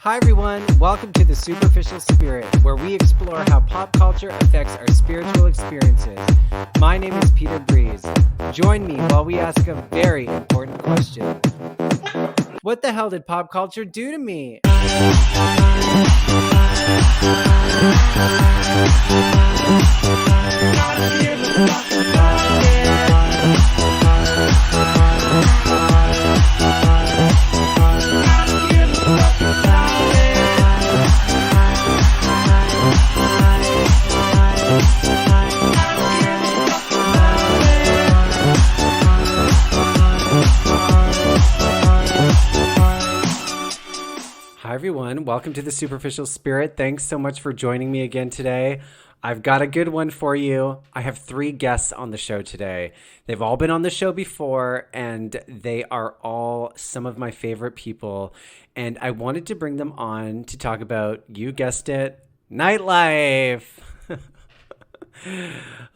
Hi everyone, welcome to The Superficial Spirit, where we explore how pop culture affects our spiritual experiences. My name is Peter Breeze. Join me while we ask a very important question. What the hell did pop culture do to me? Hi everyone, welcome to The Superficial Spirit. Thanks so much for joining me again today. I've got a good one for you. I have 3 guests on the show today. They've all been on the show before, and they are all some of my favorite people. And I wanted to bring them on to talk about, you guessed it, nightlife.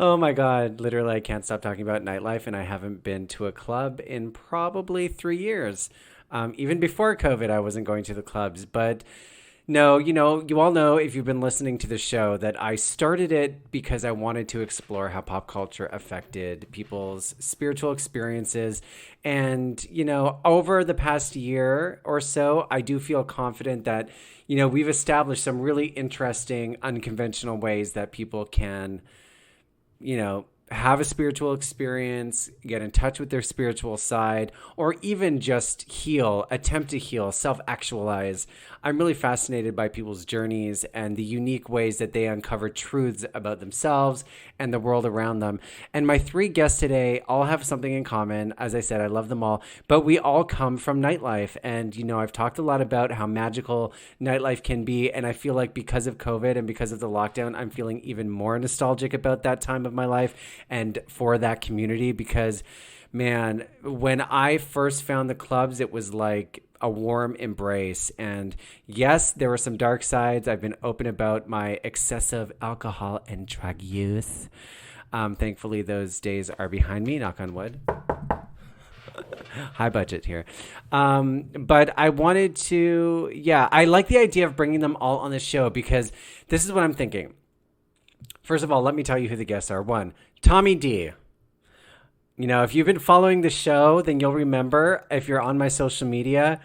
Oh my God, literally I can't stop talking about nightlife, and I haven't been to a club in probably 3 years. Even before COVID, I wasn't going to the clubs, but no, you all know if you've been listening to the show that I started it because I wanted to explore how pop culture affected people's spiritual experiences. And, over the past year or so, I do feel confident that, we've established some really interesting, unconventional ways that people can, have a spiritual experience, get in touch with their spiritual side, or even just attempt to heal, self-actualize. I'm really fascinated by people's journeys and the unique ways that they uncover truths about themselves and the world around them. And my 3 guests today all have something in common. As I said, I love them all, but we all come from nightlife. And, I've talked a lot about how magical nightlife can be. And I feel like because of COVID and because of the lockdown, I'm feeling even more nostalgic about that time of my life and for that community, because man, when I first found the clubs, it was like a warm embrace. And yes, there were some dark sides. I've been open about my excessive alcohol and drug use. Thankfully, those days are behind me, knock on wood. High budget here. But I wanted to, I like the idea of bringing them all on the show because this is what I'm thinking. First of all, let me tell you who the guests are. 1, Tommy D. If you've been following the show, then you'll remember, if you're on my social media,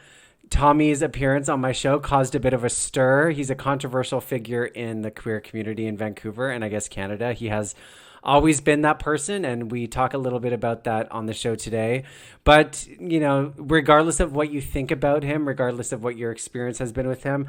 Tommy's appearance on my show caused a bit of a stir. He's a controversial figure in the queer community in Vancouver and I guess Canada. He has always been that person, and we talk a little bit about that on the show today. But, regardless of what you think about him, regardless of what your experience has been with him,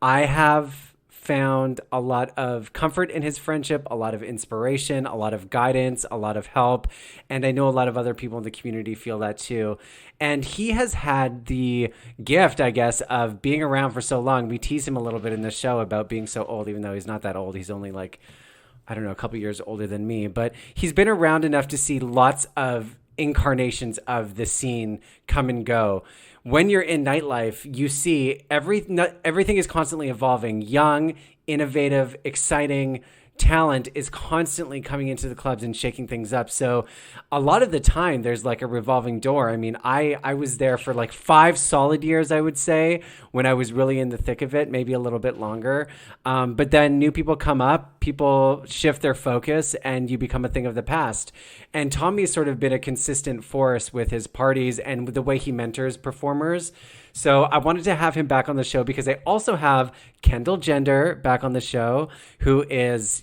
I have found a lot of comfort in his friendship, a lot of inspiration, a lot of guidance, a lot of help. And I know a lot of other people in the community feel that too. And he has had the gift, I guess, of being around for so long. We tease him a little bit in the show about being so old, even though he's not that old. He's only a couple years older than me. But he's been around enough to see lots of incarnations of the scene come and go. When you're in nightlife, you see everything is constantly evolving. Young, innovative, exciting talent is constantly coming into the clubs and shaking things up. So a lot of the time there's like a revolving door. I mean, I was there for like 5 solid years, I would say, when I was really in the thick of it, maybe a little bit longer. But then new people come up, people shift their focus, and you become a thing of the past. And Tommy's sort of been a consistent force with his parties and with the way he mentors performers. So I wanted to have him back on the show because I also have Kendall back on the show, who is,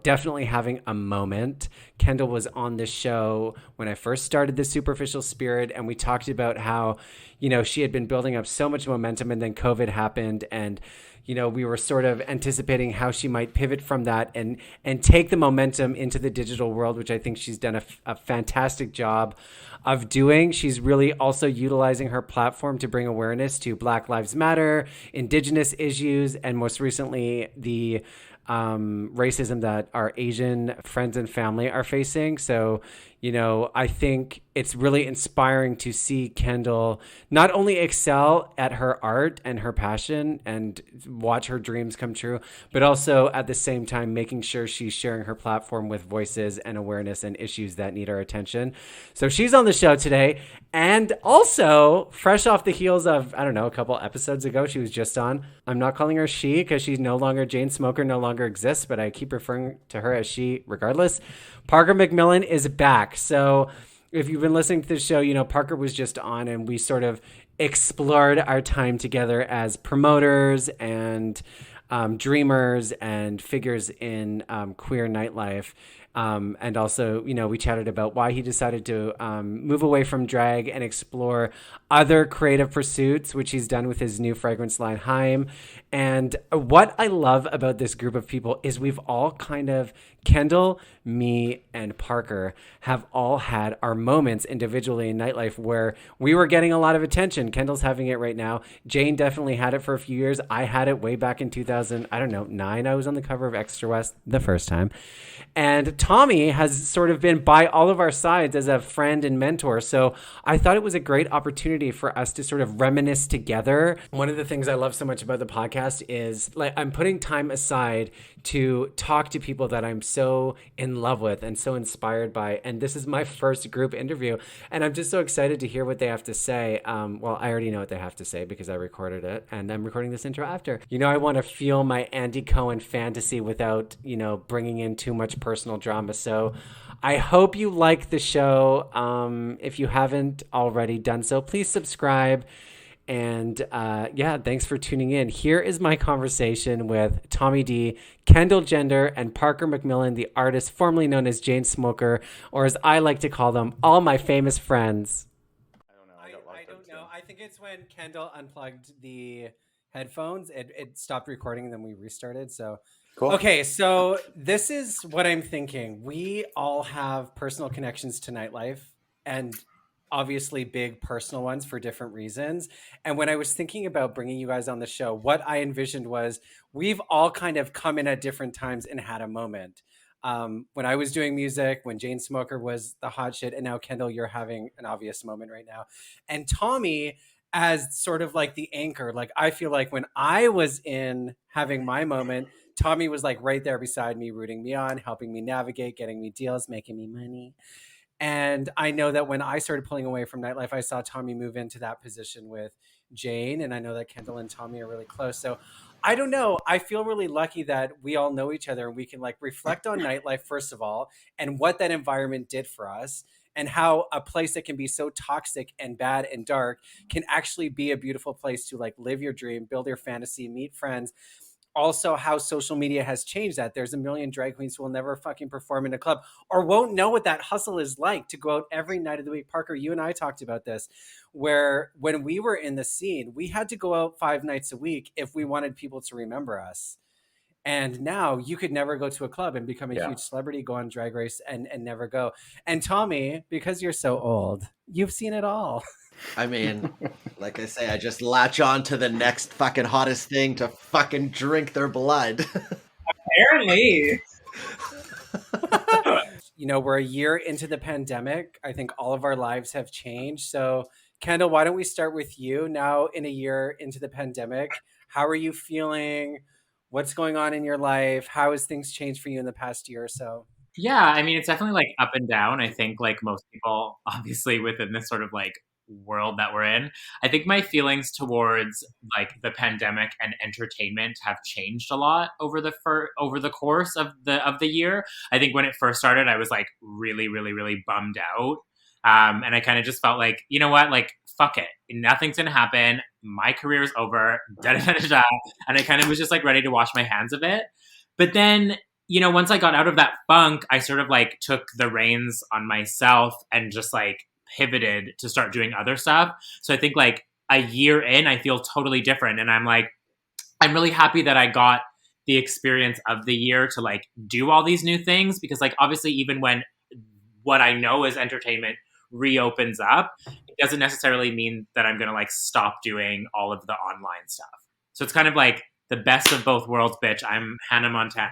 definitely having a moment. Kendall was on the show when I first started The Superficial Spirit, and we talked about how, she had been building up so much momentum, and then COVID happened, and we were sort of anticipating how she might pivot from that and take the momentum into the digital world, which I think she's done a fantastic job of doing. She's really also utilizing her platform to bring awareness to Black Lives Matter, Indigenous issues, and most recently the racism that our Asian friends and family are facing. So, I think it's really inspiring to see Kendall not only excel at her art and her passion and watch her dreams come true, but also at the same time making sure she's sharing her platform with voices and awareness and issues that need our attention. So she's on the show today. And also, fresh off the heels of, I don't know, a couple episodes ago, she was just on. I'm not calling her she because she's no longer Jane Smoker, no longer exists, but I keep referring to her as she regardless. Parker McMullin is back. So if you've been listening to the show, Parker was just on and we sort of explored our time together as promoters and dreamers and figures in queer nightlife. And also, we chatted about why he decided to move away from drag and explore other creative pursuits, which he's done with his new fragrance line, Heim. And what I love about this group of people is we've all kind of, Kendall, me, and Parker have all had our moments individually in nightlife where we were getting a lot of attention. Kendall's having it right now. Jane definitely had it for a few years. I had it way back in 2000, I don't know, 9. I was on the cover of Extra West the first time. And Tommy has sort of been by all of our sides as a friend and mentor. So I thought it was a great opportunity for us to sort of reminisce together. One of the things I love so much about the podcast is like I'm putting time aside to talk to people that I'm so in love with and so inspired by. And this is my first group interview. And I'm just so excited to hear what they have to say. Well, I already know what they have to say because I recorded it and I'm recording this intro after. I want to feel my Andy Cohen fantasy without, bringing in too much personal drama. So I hope you like the show. If you haven't already done so, please subscribe. And yeah, thanks for tuning in. Here is my conversation with Tommy D, Kendall Gender, and Parker McMullin, the artist formerly known as Jane Smoker, or as I like to call them, all my famous friends. I don't know. I don't like I them don't too. know. I think it's when Kendall unplugged the headphones, it stopped recording and then we restarted. So Cool. okay, so this is what I'm thinking. We all have personal connections to nightlife and obviously big personal ones for different reasons. And when I was thinking about bringing you guys on the show, what I envisioned was we've all kind of come in at different times and had a moment. When I was doing music, when Jane Smoker was the hot shit, and now Kendall, you're having an obvious moment right now. And Tommy, as sort of like the anchor, like I feel like when I was in having my moment, Tommy was like right there beside me, rooting me on, helping me navigate, getting me deals, making me money. And I know that when I started pulling away from nightlife, I saw Tommy move into that position with Jane. And I know that Kendall and Tommy are really close. So I don't know. I feel really lucky that we all know each other and we can like reflect on nightlife, first of all, and what that environment did for us and how a place that can be so toxic and bad and dark can actually be a beautiful place to like live your dream, build your fantasy, meet friends. Also how social media has changed that. There's a million drag queens who will never fucking perform in a club or won't know what that hustle is like to go out every night of the week. Parker, you and I talked about this, where when we were in the scene, we had to go out 5 nights a week if we wanted people to remember us. And now you could never go to a club and become a Yeah. huge celebrity, go on Drag Race and never go. And Tommy, because you're so old, you've seen it all. I mean, like I say, I just latch on to the next fucking hottest thing to fucking drink their blood. Apparently. We're a year into the pandemic. I think all of our lives have changed. So, Kendall, why don't we start with you now in a year into the pandemic? How are you feeling? What's going on in your life? How has things changed for you in the past year or so? Yeah, I mean, it's definitely like up and down. I think like most people, obviously within this sort of like world that we're in, I think my feelings towards like the pandemic and entertainment have changed a lot over the course of the year. I think when it first started, I was like really, really, really bummed out. And I kind of just felt like, you know what, like fuck it, nothing's gonna happen. My career is over. Da da da da. Da. And I kind of was just like ready to wash my hands of it. But then once I got out of that funk, I sort of like took the reins on myself and just like pivoted to start doing other stuff. So I think like a year in, I feel totally different. And I'm really happy that I got the experience of the year to like do all these new things because like obviously even when what I know is entertainment reopens up, it doesn't necessarily mean that I'm going to like stop doing all of the online stuff. So it's kind of like the best of both worlds, bitch. I'm Hannah Montana.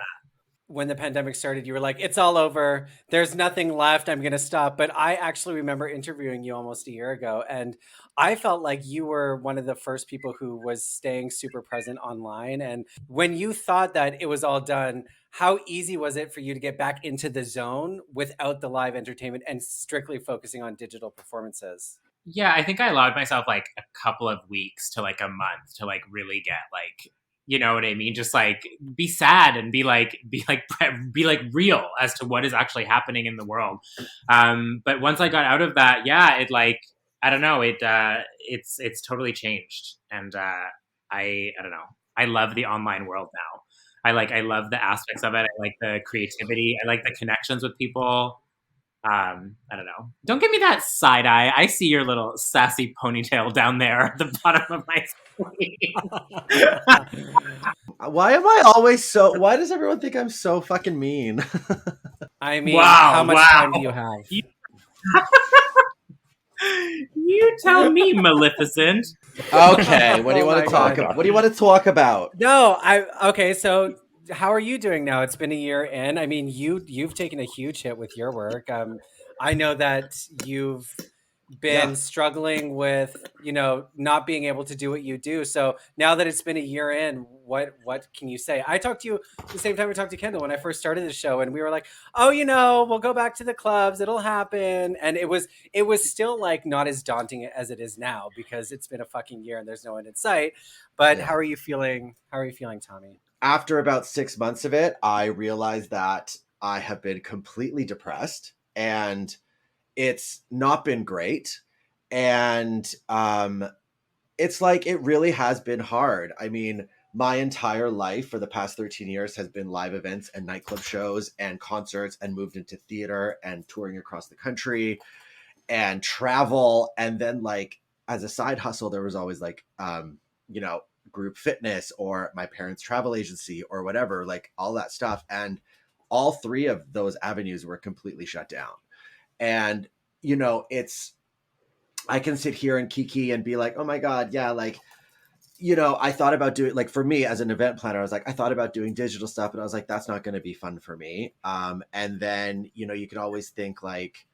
when the pandemic started, you were like, it's all over. There's nothing left. I'm going to stop. But I actually remember interviewing you almost a year ago. And I felt like you were one of the first people who was staying super present online. And when you thought that it was all done, how easy was it for you to get back into the zone without the live entertainment and strictly focusing on digital performances? Yeah, I think I allowed myself like a couple of weeks to like a month to like really get like, you know what I mean? Just like be sad and be like real as to what is actually happening in the world. But once I got out of that, yeah, it like I don't know, it's totally changed. And I don't know. I love the online world now. I love the aspects of it. I like the creativity. I like the connections with people. I don't know. Don't give me that side eye. I see your little sassy ponytail down there at the bottom of my screen. Why am I always so? Why does everyone think I'm so fucking mean? I mean, Wow, how much wow. time do you have? You tell me, Maleficent. Okay, what do you Oh want my to talk God. about? What do you want to talk about? No, okay, so how are you doing now? It's been a year in. I mean, you've taken a huge hit with your work. I know that you've Yeah. been struggling with, not being able to do what you do. So now that it's been a year in, what can you say? I talked to you the same time I talked to Kendall when I first started the show, and we were like, oh, we'll go back to the clubs, it'll happen. And it was still like not as daunting as it is now because it's been a fucking year and there's no end in sight. But Yeah. how are you feeling? How are you feeling, Tommy? After about 6 months of it, I realized that I have been completely depressed and it's not been great. And it's like it really has been hard. I mean, my entire life for the past 13 years has been live events and nightclub shows and concerts, and moved into theater and touring across the country and travel. And then, like, as a side hustle, there was always like, group fitness or my parents' travel agency or whatever, like all that stuff. And all three of those avenues were completely shut down. And, it's, I can sit here and kiki and be like, oh my God, yeah, like, I thought about doing, like, for me as an event planner, I was like, I thought about doing digital stuff, but I was like, that's not going to be fun for me. And then, you can always think like,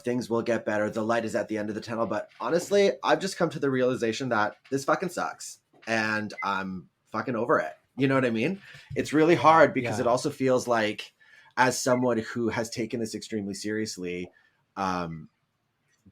things will get better. The light is at the end of the tunnel. But honestly, I've just come to the realization that this fucking sucks and I'm fucking over it. You know what I mean? It's really hard because Yeah. it also feels like, as someone who has taken this extremely seriously,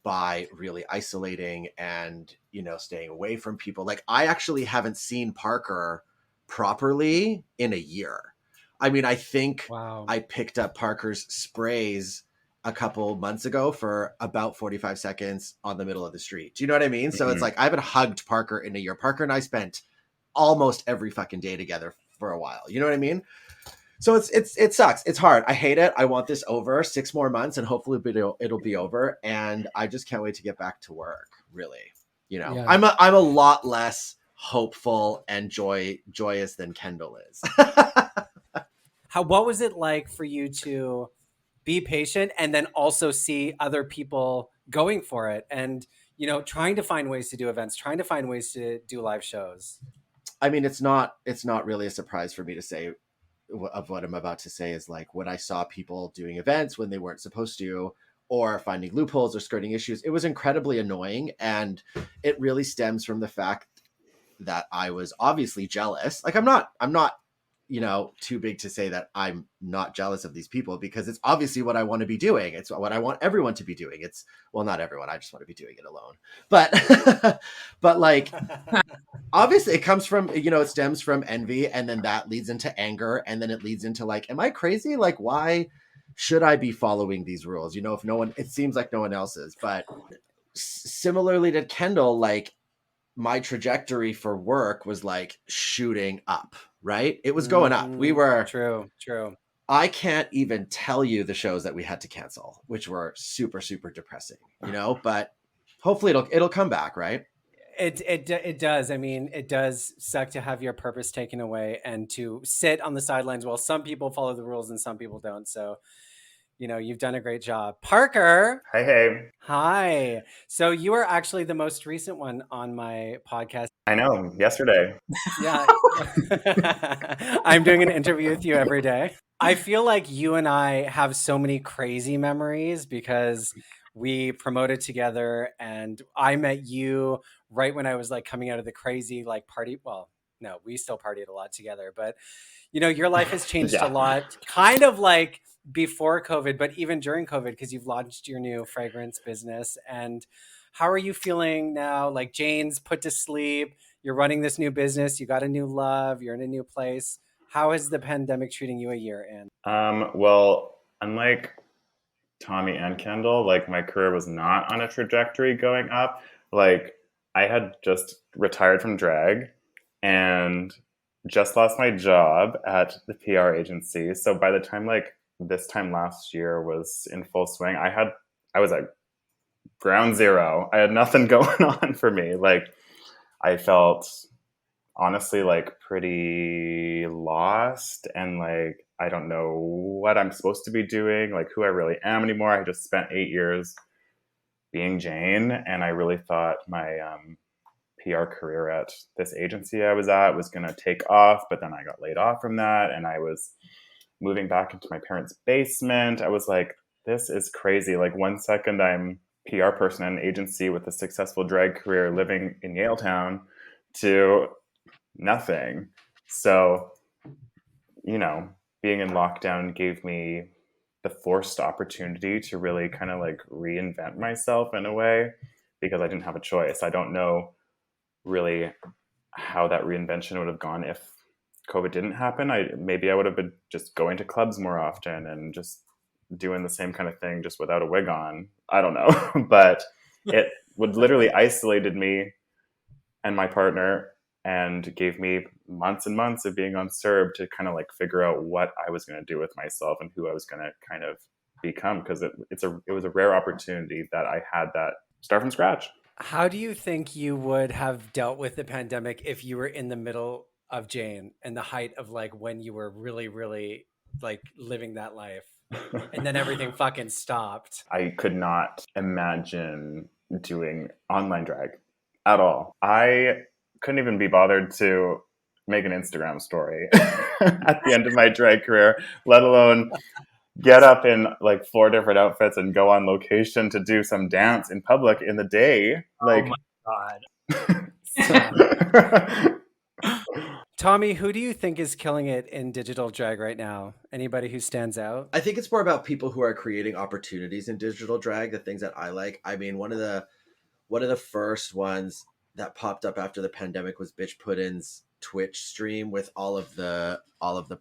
by really isolating and, staying away from people. Like, I actually haven't seen Parker properly in a year. I mean, I think Wow. I picked up Parker's sprays a couple months ago for about 45 seconds on the middle of the street. Do you know what I mean? So it's like, I haven't hugged Parker in a year. Parker and I spent almost every fucking day together for a while. You know what I mean? So it sucks. It's hard. I hate it. I want this over 6 more months and hopefully it'll be over. And I just can't wait to get back to work. Really, Yeah. I'm a lot less hopeful and joyous than Kendall is. What was it like for you to be patient and then also see other people going for it and, trying to find ways to do events, trying to find ways to do live shows? I mean, it's not really a surprise for me to say of what I'm about to say is like, when I saw people doing events when they weren't supposed to, or finding loopholes or skirting issues, it was incredibly annoying. And it really stems from the fact that I was obviously jealous. Like, I'm not, too big to say that I'm not jealous of these people, because it's obviously what I want to be doing. It's what I want everyone to be doing. It's, well, not everyone. I just want to be doing it alone. But, but like, obviously it comes from, it stems from envy, and then that leads into anger, and then it leads into like, am I crazy? Like, why should I be following these rules? If no one, it seems like no one else is. But similarly to Kendall, like, my trajectory for work was like shooting up, right? It was going up. We were True. I can't even tell you the shows that we had to cancel, which were super, super depressing, but hopefully it'll come back, right? It does. I mean, it does suck to have your purpose taken away and to sit on the sidelines while some people follow the rules and some people don't. So, you've done a great job. Parker. Hey. Hi. So you are actually the most recent one on my podcast. I know, yesterday. Yeah. I'm doing an interview with you every day. I feel like you and I have so many crazy memories because we promoted together and I met you right when I was like coming out of the crazy like party. Well, no, we still partied a lot together, but your life has changed a Yeah. lot, kind of like before COVID, but even during COVID, because you've launched your new fragrance business. And how are you feeling now? Like Jane's put to sleep, you're running this new business, you got a new love, you're in a new place. How is the pandemic treating you a year in? Well, unlike Tommy and Kendall, like my career was not on a trajectory going up. Like I had just retired from drag and just lost my job at the PR agency. So by the time like this time last year was in full swing, I was at ground zero. I had nothing going on for me. Like I felt honestly like pretty lost and like I don't know what I'm supposed to be doing, like who I really am anymore. I just spent 8 years being Jane, and I really thought my PR career at this agency I was at was going to take off, but then I got laid off from that, and I was moving back into my parents' basement. I was like, this is crazy. Like 1 second I'm PR person at an agency with a successful drag career living in Yaletown to nothing. So, being in lockdown gave me the forced opportunity to really kind of like reinvent myself in a way because I didn't have a choice. I don't know really how that reinvention would have gone if COVID didn't happen. Maybe I would have been just going to clubs more often and just doing the same kind of thing just without a wig on. I don't know. But it would literally isolated me and my partner and gave me months and months of being on CERB to kind of like figure out what I was going to do with myself and who I was going to kind of become, because it was a rare opportunity that I had that start from scratch. How do you think you would have dealt with the pandemic if you were in the middle of Jane and the height of like when you were really, really like living that life and then everything fucking stopped? I could not imagine doing online drag at all. I couldn't even be bothered to make an Instagram story at the end of my drag career, let alone get up in like 4 different outfits and go on location to do some dance in public in the day. Oh Like, my Yeah. Tommy, who do you think is killing it in digital drag right now? Anybody who stands out? I think it's more about people who are creating opportunities in digital drag, the things that I like. I mean, one of the first ones that popped up after the pandemic was Bitch Puddin's Twitch stream with all of the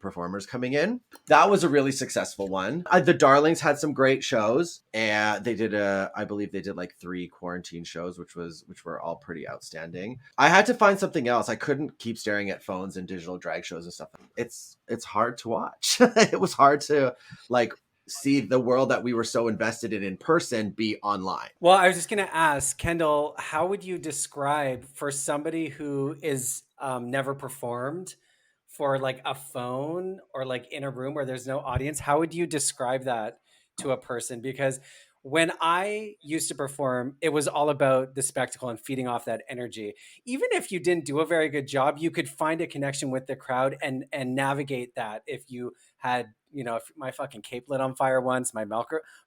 performers coming in. That was a really successful one. The Darlings had some great shows, and I believe they did like 3 quarantine shows, which were all pretty outstanding. I had to find something else. I couldn't keep staring at phones and digital drag shows and stuff. It's hard to watch. It was hard to like see the world that we were so invested in person be online. Well, I was just going to ask, Kendall, how would you describe for somebody who is never performed for like a phone or like in a room where there's no audience? How would you describe that to a person? Because when I used to perform, it was all about the spectacle and feeding off that energy. Even if you didn't do a very good job, you could find a connection with the crowd and navigate that. If you had, if my fucking cape lit on fire once, my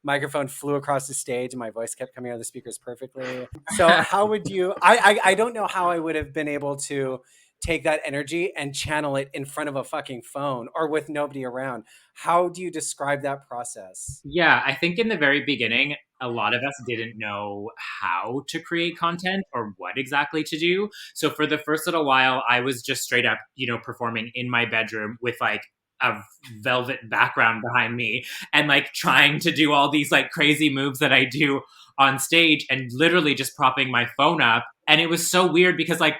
microphone flew across the stage and my voice kept coming out of the speakers perfectly. So how would you? I don't know how I would have been able to take that energy and channel it in front of a fucking phone or with nobody around. How do you describe that process? Yeah, I think in the very beginning, a lot of us didn't know how to create content or what exactly to do. So for the first little while, I was just straight up, performing in my bedroom with like a velvet background behind me and like trying to do all these like crazy moves that I do on stage and literally just propping my phone up. And it was so weird because like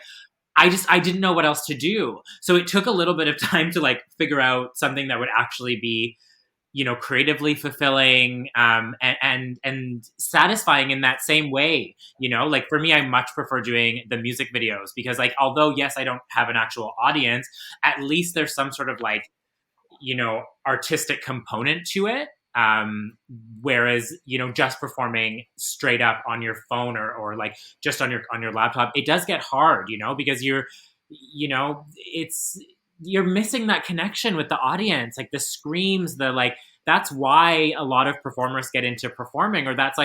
I didn't know what else to do. So it took a little bit of time to like figure out something that would actually be, creatively fulfilling, and satisfying in that same way. Like for me, I much prefer doing the music videos because like, although yes, I don't have an actual audience, at least there's some sort of like, artistic component to it. Whereas, just performing straight up on your phone or like just on your laptop, it does get hard, because you're missing that connection with the audience, like the screams, that's why a lot of performers get into performing, or that's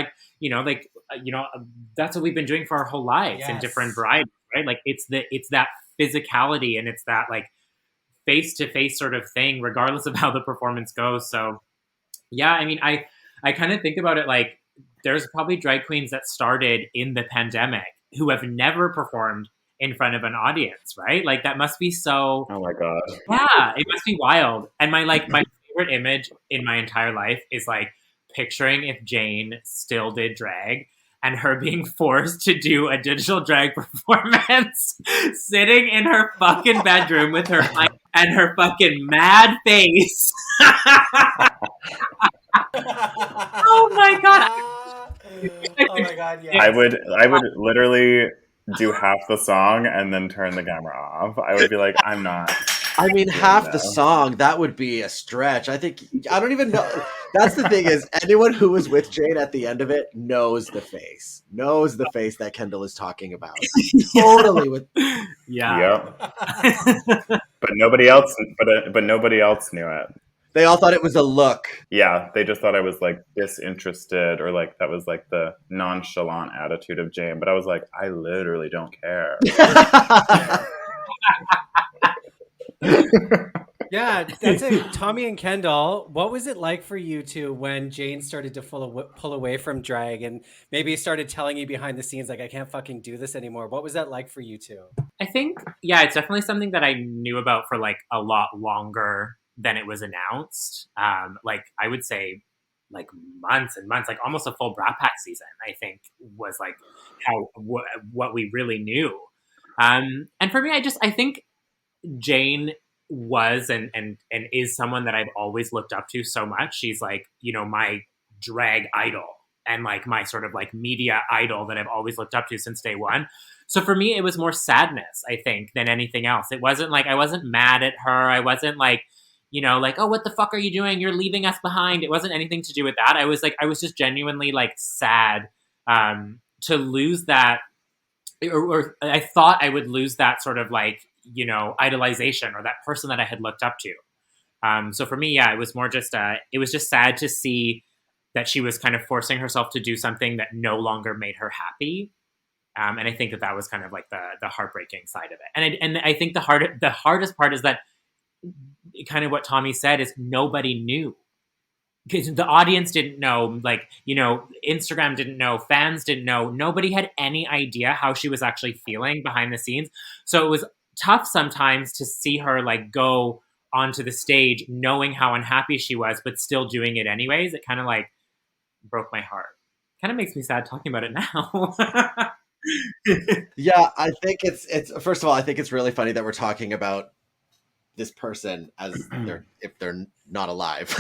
that's what we've been doing for our whole lives in different varieties, right? Like it's that physicality, and it's that like face-to-face sort of thing, regardless of how the performance goes. So yeah, I mean, I kind of think about it like there's probably drag queens that started in the pandemic who have never performed in front of an audience, right? Like that must be so. Oh my god. Yeah, it must be wild. And my favorite image in my entire life is like picturing if Jane still did drag and her being forced to do a digital drag performance sitting in her fucking bedroom with her mic and her fucking mad face. Oh my god. Oh my god, yeah. I would literally do half the song and then turn the camera off. I would be like, I'm not. I mean, half the song, that would be a stretch. I don't even know. That's the thing is, anyone who was with Jane at the end of it knows the face that Kendall is talking about. Totally with. Yeah. Yep. But nobody else knew it. They all thought it was a look. Yeah, they just thought I was like disinterested, or like that was like the nonchalant attitude of Jane. But I was like, I literally don't care. Yeah, that's it. Tommy and Kendall, what was it like for you two when Jane started to pull away from drag and maybe started telling you behind the scenes, like, I can't fucking do this anymore? What was that like for you two? I think, yeah, it's definitely something that I knew about for like a lot longer than it was announced. Like I would say like months and months, like almost a full Brat Pack season, I think was like what we really knew. And for me, I think Jane was and is someone that I've always looked up to so much. She's like, my drag idol and like my sort of like media idol that I've always looked up to since day one. So for me, it was more sadness, I think, than anything else. It wasn't like, I wasn't mad at her. I wasn't like, like, oh, what the fuck are you doing? You're leaving us behind. It wasn't anything to do with that. I was just genuinely like sad to lose that, or I thought I would lose that sort of like, idolization or that person that I had looked up to. So for me, yeah, it was more just, it was just sad to see that she was kind of forcing herself to do something that no longer made her happy. And I think that was kind of like the heartbreaking side of it. And I think the hardest part is that kind of what Tommy said is nobody knew. Because the audience didn't know, like, Instagram didn't know, fans didn't know. Nobody had any idea how she was actually feeling behind the scenes. So it was tough sometimes to see her like go onto the stage knowing how unhappy she was, but still doing it anyways. It kind of like broke my heart. Kind of makes me sad talking about it now. Yeah, I think it's first of all, I think it's really funny that we're talking about this person as if they're not alive.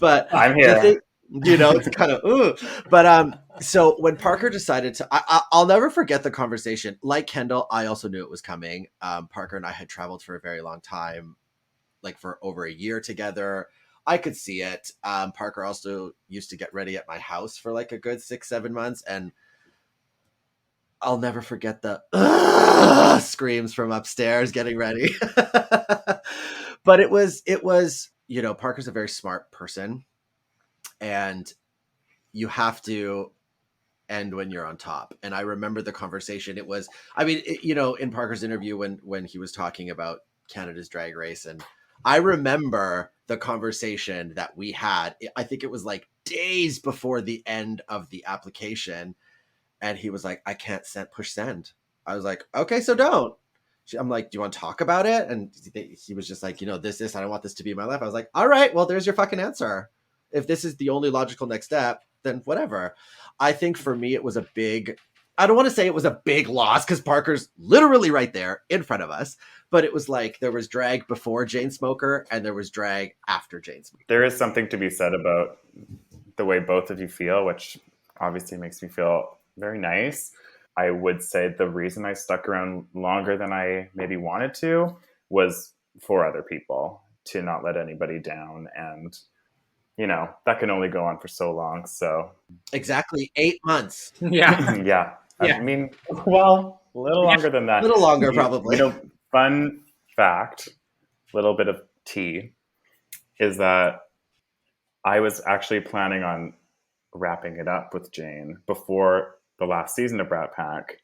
But I'm here. It's kind of but so when Parker decided to, I'll never forget the conversation. Like Kendall, I also knew it was coming. Parker and I had traveled for a very long time, like for over a year together. I could see it. Parker also used to get ready at my house for like a good 6-7 months, and I'll never forget the screams from upstairs getting ready. But it was, Parker's a very smart person, and you have to end when you're on top. And I remember the conversation. It was, in Parker's interview when he was talking about Canada's Drag Race, and I remember the conversation that we had. I think it was like days before the end of the application. And he was like, I can't push send. I was like, okay, so don't. I'm like, do you want to talk about it? And he was just like, this, I don't want this to be my life. I was like, all right, well, there's your fucking answer. If this is the only logical next step, then whatever. I think for me, it was I don't want to say it was a big loss because Parker's literally right there in front of us. But it was like there was drag before Jane Smoker and there was drag after Jane Smoker. There is something to be said about the way both of you feel, which obviously makes me feel very nice. I would say the reason I stuck around longer than I maybe wanted to was for other people, to not let anybody down. And you know, that can only go on for so long. So Exactly 8 months. Yeah. yeah, I Yeah. mean, well, a little Yeah. longer than A that. little longer, You probably. know, fun fact, little bit of tea, is that I was actually planning on wrapping it up with Jane before the last season of Brat Pack.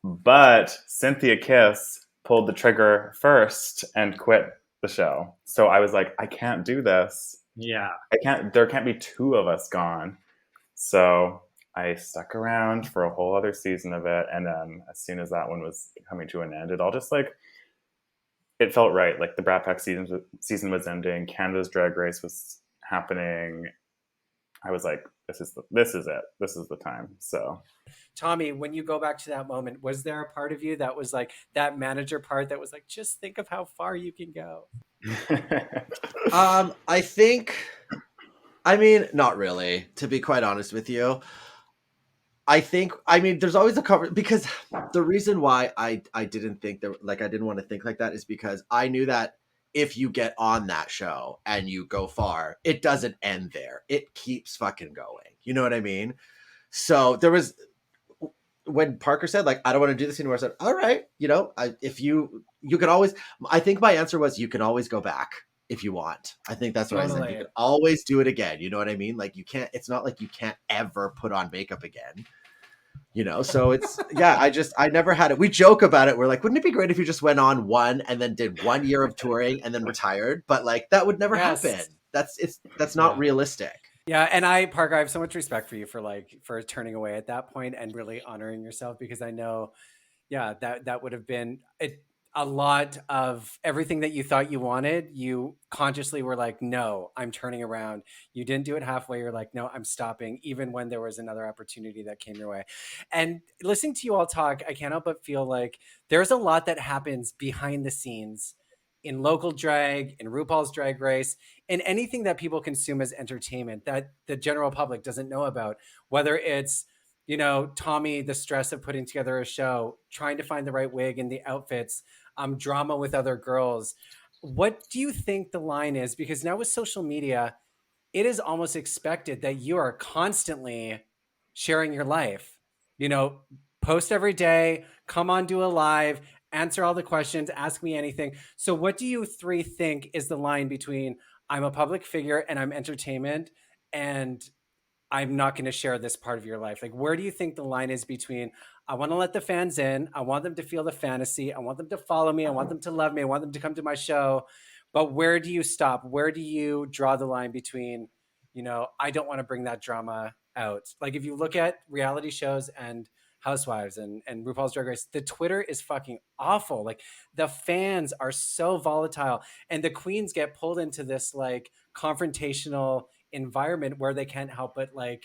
But Cynthia Kiss pulled the trigger first and quit the show. So I was like, I can't do this. Yeah. There can't be two of us gone. So I stuck around for a whole other season of it. And then as soon as that one was coming to an end, it all just like, it felt right. Like the Brat Pack season was ending. Canada's Drag Race was happening. I was like, this is it. This is the time. So Tommy, when you go back to that moment, was there a part of you that was like that manager part that was like, just think of how far you can go? I think, I mean, not really, to be quite honest with you. I mean, there's always a cover, because the reason why I didn't think that, like, I didn't want to think like that is because I knew that if you get on that show and you go far, it doesn't end there. It keeps fucking going. You know what I mean? So there was, when Parker said, like, I don't want to do this anymore, I said, all right, you know, if you can always, I think my answer was, you can always go back if you want. I think that's what I said. You can always do it again. You know what I mean? Like, you can't, it's not like you can't ever put on makeup again. You know, so it's, yeah, I never had it. We joke about it. We're like, wouldn't it be great if you just went on one and then did 1 year of touring and then retired? But like, that would never happen. That's not realistic. Yeah, and Parker, I have so much respect for you for turning away at that point and really honoring yourself, because I know, yeah, that would have been a lot of everything that you thought you wanted. You consciously were like, no, I'm turning around. You didn't do it halfway. You're like, no, I'm stopping, even when there was another opportunity that came your way. And listening to you all talk, I can't help but feel like there's a lot that happens behind the scenes in local drag, in RuPaul's Drag Race, in anything that people consume as entertainment that the general public doesn't know about, whether it's, you know, Tommy, the stress of putting together a show, trying to find the right wig and the outfits, drama with other girls. What do you think the line is? Because now with social media, it is almost expected that you are constantly sharing your life. You know, post every day, come on, do a live, answer all the questions, ask me anything. So, what do you three think is the line between I'm a public figure and I'm entertainment, and I'm not going to share this part of your life? Like, where do you think the line is between I want to let the fans in, I want them to feel the fantasy, I want them to follow me, I want them to love me, I want them to come to my show, but where do you stop? Where do you draw the line between, you know, I don't want to bring that drama out? Like, if you look at reality shows and Housewives and RuPaul's Drag Race, the Twitter is fucking awful. Like, the fans are so volatile, and the queens get pulled into this like confrontational environment where they can't help but like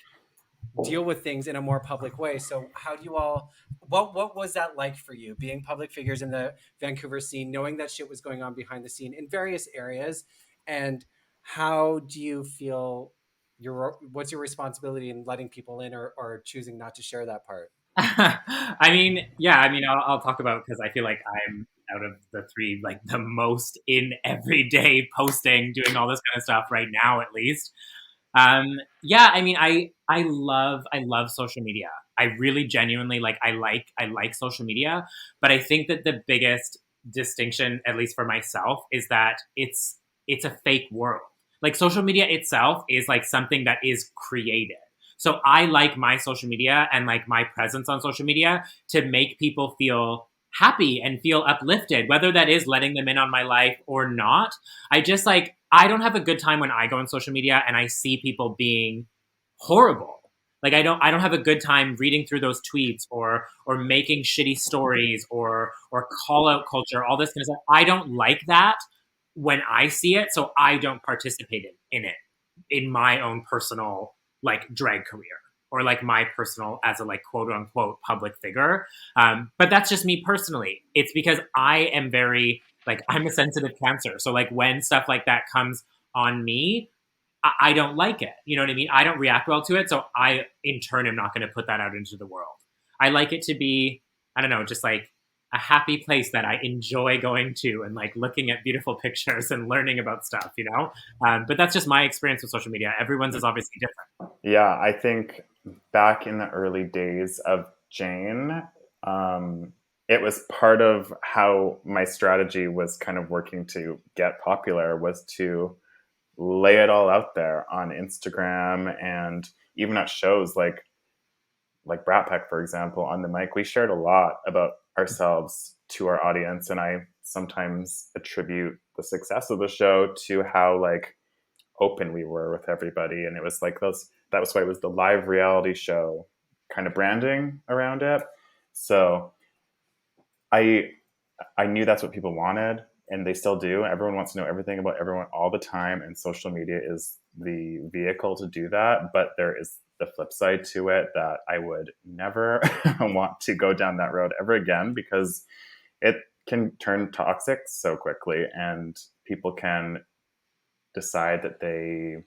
deal with things in a more public way. So how do you all, what was that like for you, being public figures in the Vancouver scene, knowing that shit was going on behind the scene in various areas? And how do you feel what's your responsibility in letting people in, or choosing not to share that part? I mean, yeah, I mean, I'll talk about, because I feel like I'm out of the three, like the most in everyday posting, doing all this kind of stuff right now, at least. Yeah, I mean, I love social media. I really genuinely I like social media, but I think that the biggest distinction, at least for myself, is that it's a fake world. Like, social media itself is like something that is created. So I like my social media and like my presence on social media to make people feel happy and feel uplifted, whether that is letting them in on my life or not. I just I don't have a good time when I go on social media and I see people being horrible. Like, I don't have a good time reading through those tweets or making shitty stories or call out culture, all this kind of stuff. I don't like that when I see it, so I don't participate in it in my own personal drag career, or like my personal as a quote unquote public figure. But that's just me personally. It's because I am very I'm a sensitive Cancer. So when stuff like that comes on me, I don't like it. You know what I mean? I don't react well to it. So I, in turn, am not going to put that out into the world. I like it to be, I don't know, just a happy place that I enjoy going to and like looking at beautiful pictures and learning about stuff, you know? But that's just my experience with social media. Everyone's is obviously different. Yeah, I think back in the early days of Jane, it was part of how my strategy was kind of working to get popular was to lay it all out there on Instagram and even at shows like Brat Pack, for example, on the mic, we shared a lot about ourselves to our audience. And I sometimes attribute the success of the show to how like open we were with everybody. And it was like that was why it was the live reality show kind of branding around it. So I I knew that's what people wanted and they still do. Everyone wants to know everything about everyone all the time. And social media is the vehicle to do that. But there is the flip side to it that I would never want to go down that road ever again because it can turn toxic so quickly and people can decide that they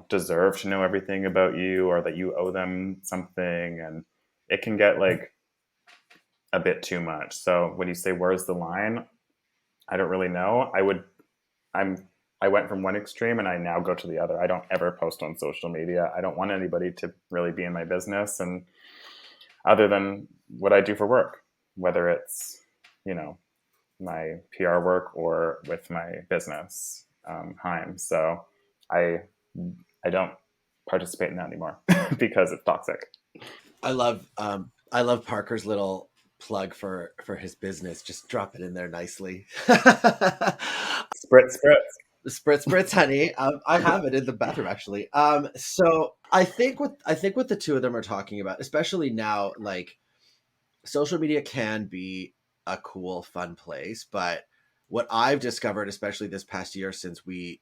deserve to know everything about you or that you owe them something, and it can get like a bit too much. So when you say where's the line, I don't really know. I went from one extreme and I now go to the other. I don't ever post on social media. I don't want anybody to really be in my business, and other than what I do for work, whether it's my PR work or with my business, Heim. So I don't participate in that anymore because it's toxic. I love Parker's little plug for his business. Just drop it in there nicely. Spritz, Spritz, honey. I have it in the bathroom actually. So I think what the two of them are talking about, especially now, like social media can be a cool, fun place, but what I've discovered, especially this past year, since we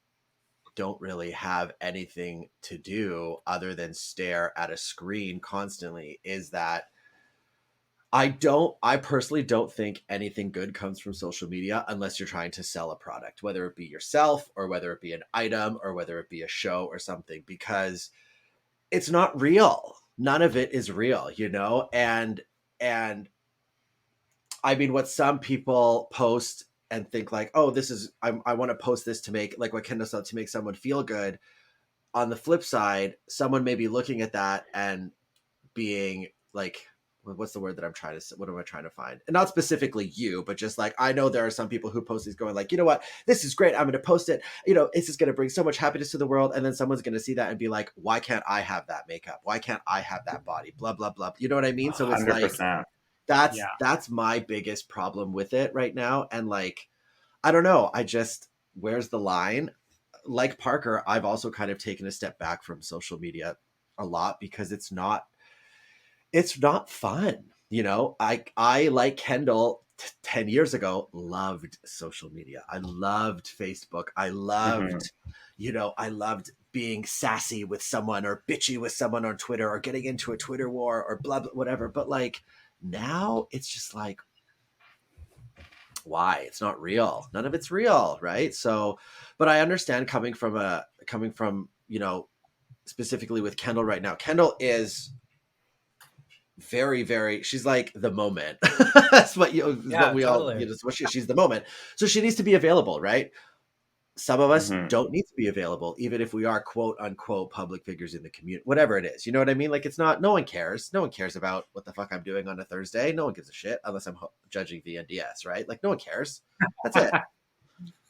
don't really have anything to do other than stare at a screen constantly, is that I personally don't think anything good comes from social media unless you're trying to sell a product, whether it be yourself or whether it be an item or whether it be a show or something, because it's not real. None of it is real, and I mean, what some people post and think like, oh, I want to post this to make, like what Kendall said, to make someone feel good. On the flip side, someone may be looking at that and being like, what's the word that what am I trying to find? And not specifically you, but just like, I know there are some people who post these going like, you know what, this is great, I'm going to post it. This is going to bring so much happiness to the world. And then someone's going to see that and be like, why can't I have that makeup? Why can't I have that body? Blah, blah, blah. You know what I mean? So it's 100%. like, that's my biggest problem with it right now. And like, I don't know, where's the line? Like Parker, I've also kind of taken a step back from social media a lot because it's not fun. I like Kendall 10 years ago, loved social media. I loved Facebook. I loved, I loved being sassy with someone or bitchy with someone on Twitter or getting into a Twitter war or blah, blah, whatever. But like now it's just like, why? It's not real. None of it's real. Right. So, but I understand coming from, specifically with Kendall right now. Kendall is very, very, she's like the moment. That's what we all, she's the moment. So she needs to be available, right? Some of us don't need to be available, even if we are quote unquote public figures in the community, whatever it is. You know what I mean? Like no one cares. No one cares about what the fuck I'm doing on a Thursday. No one gives a shit unless I'm judging VNDS, right? Like no one cares. That's it.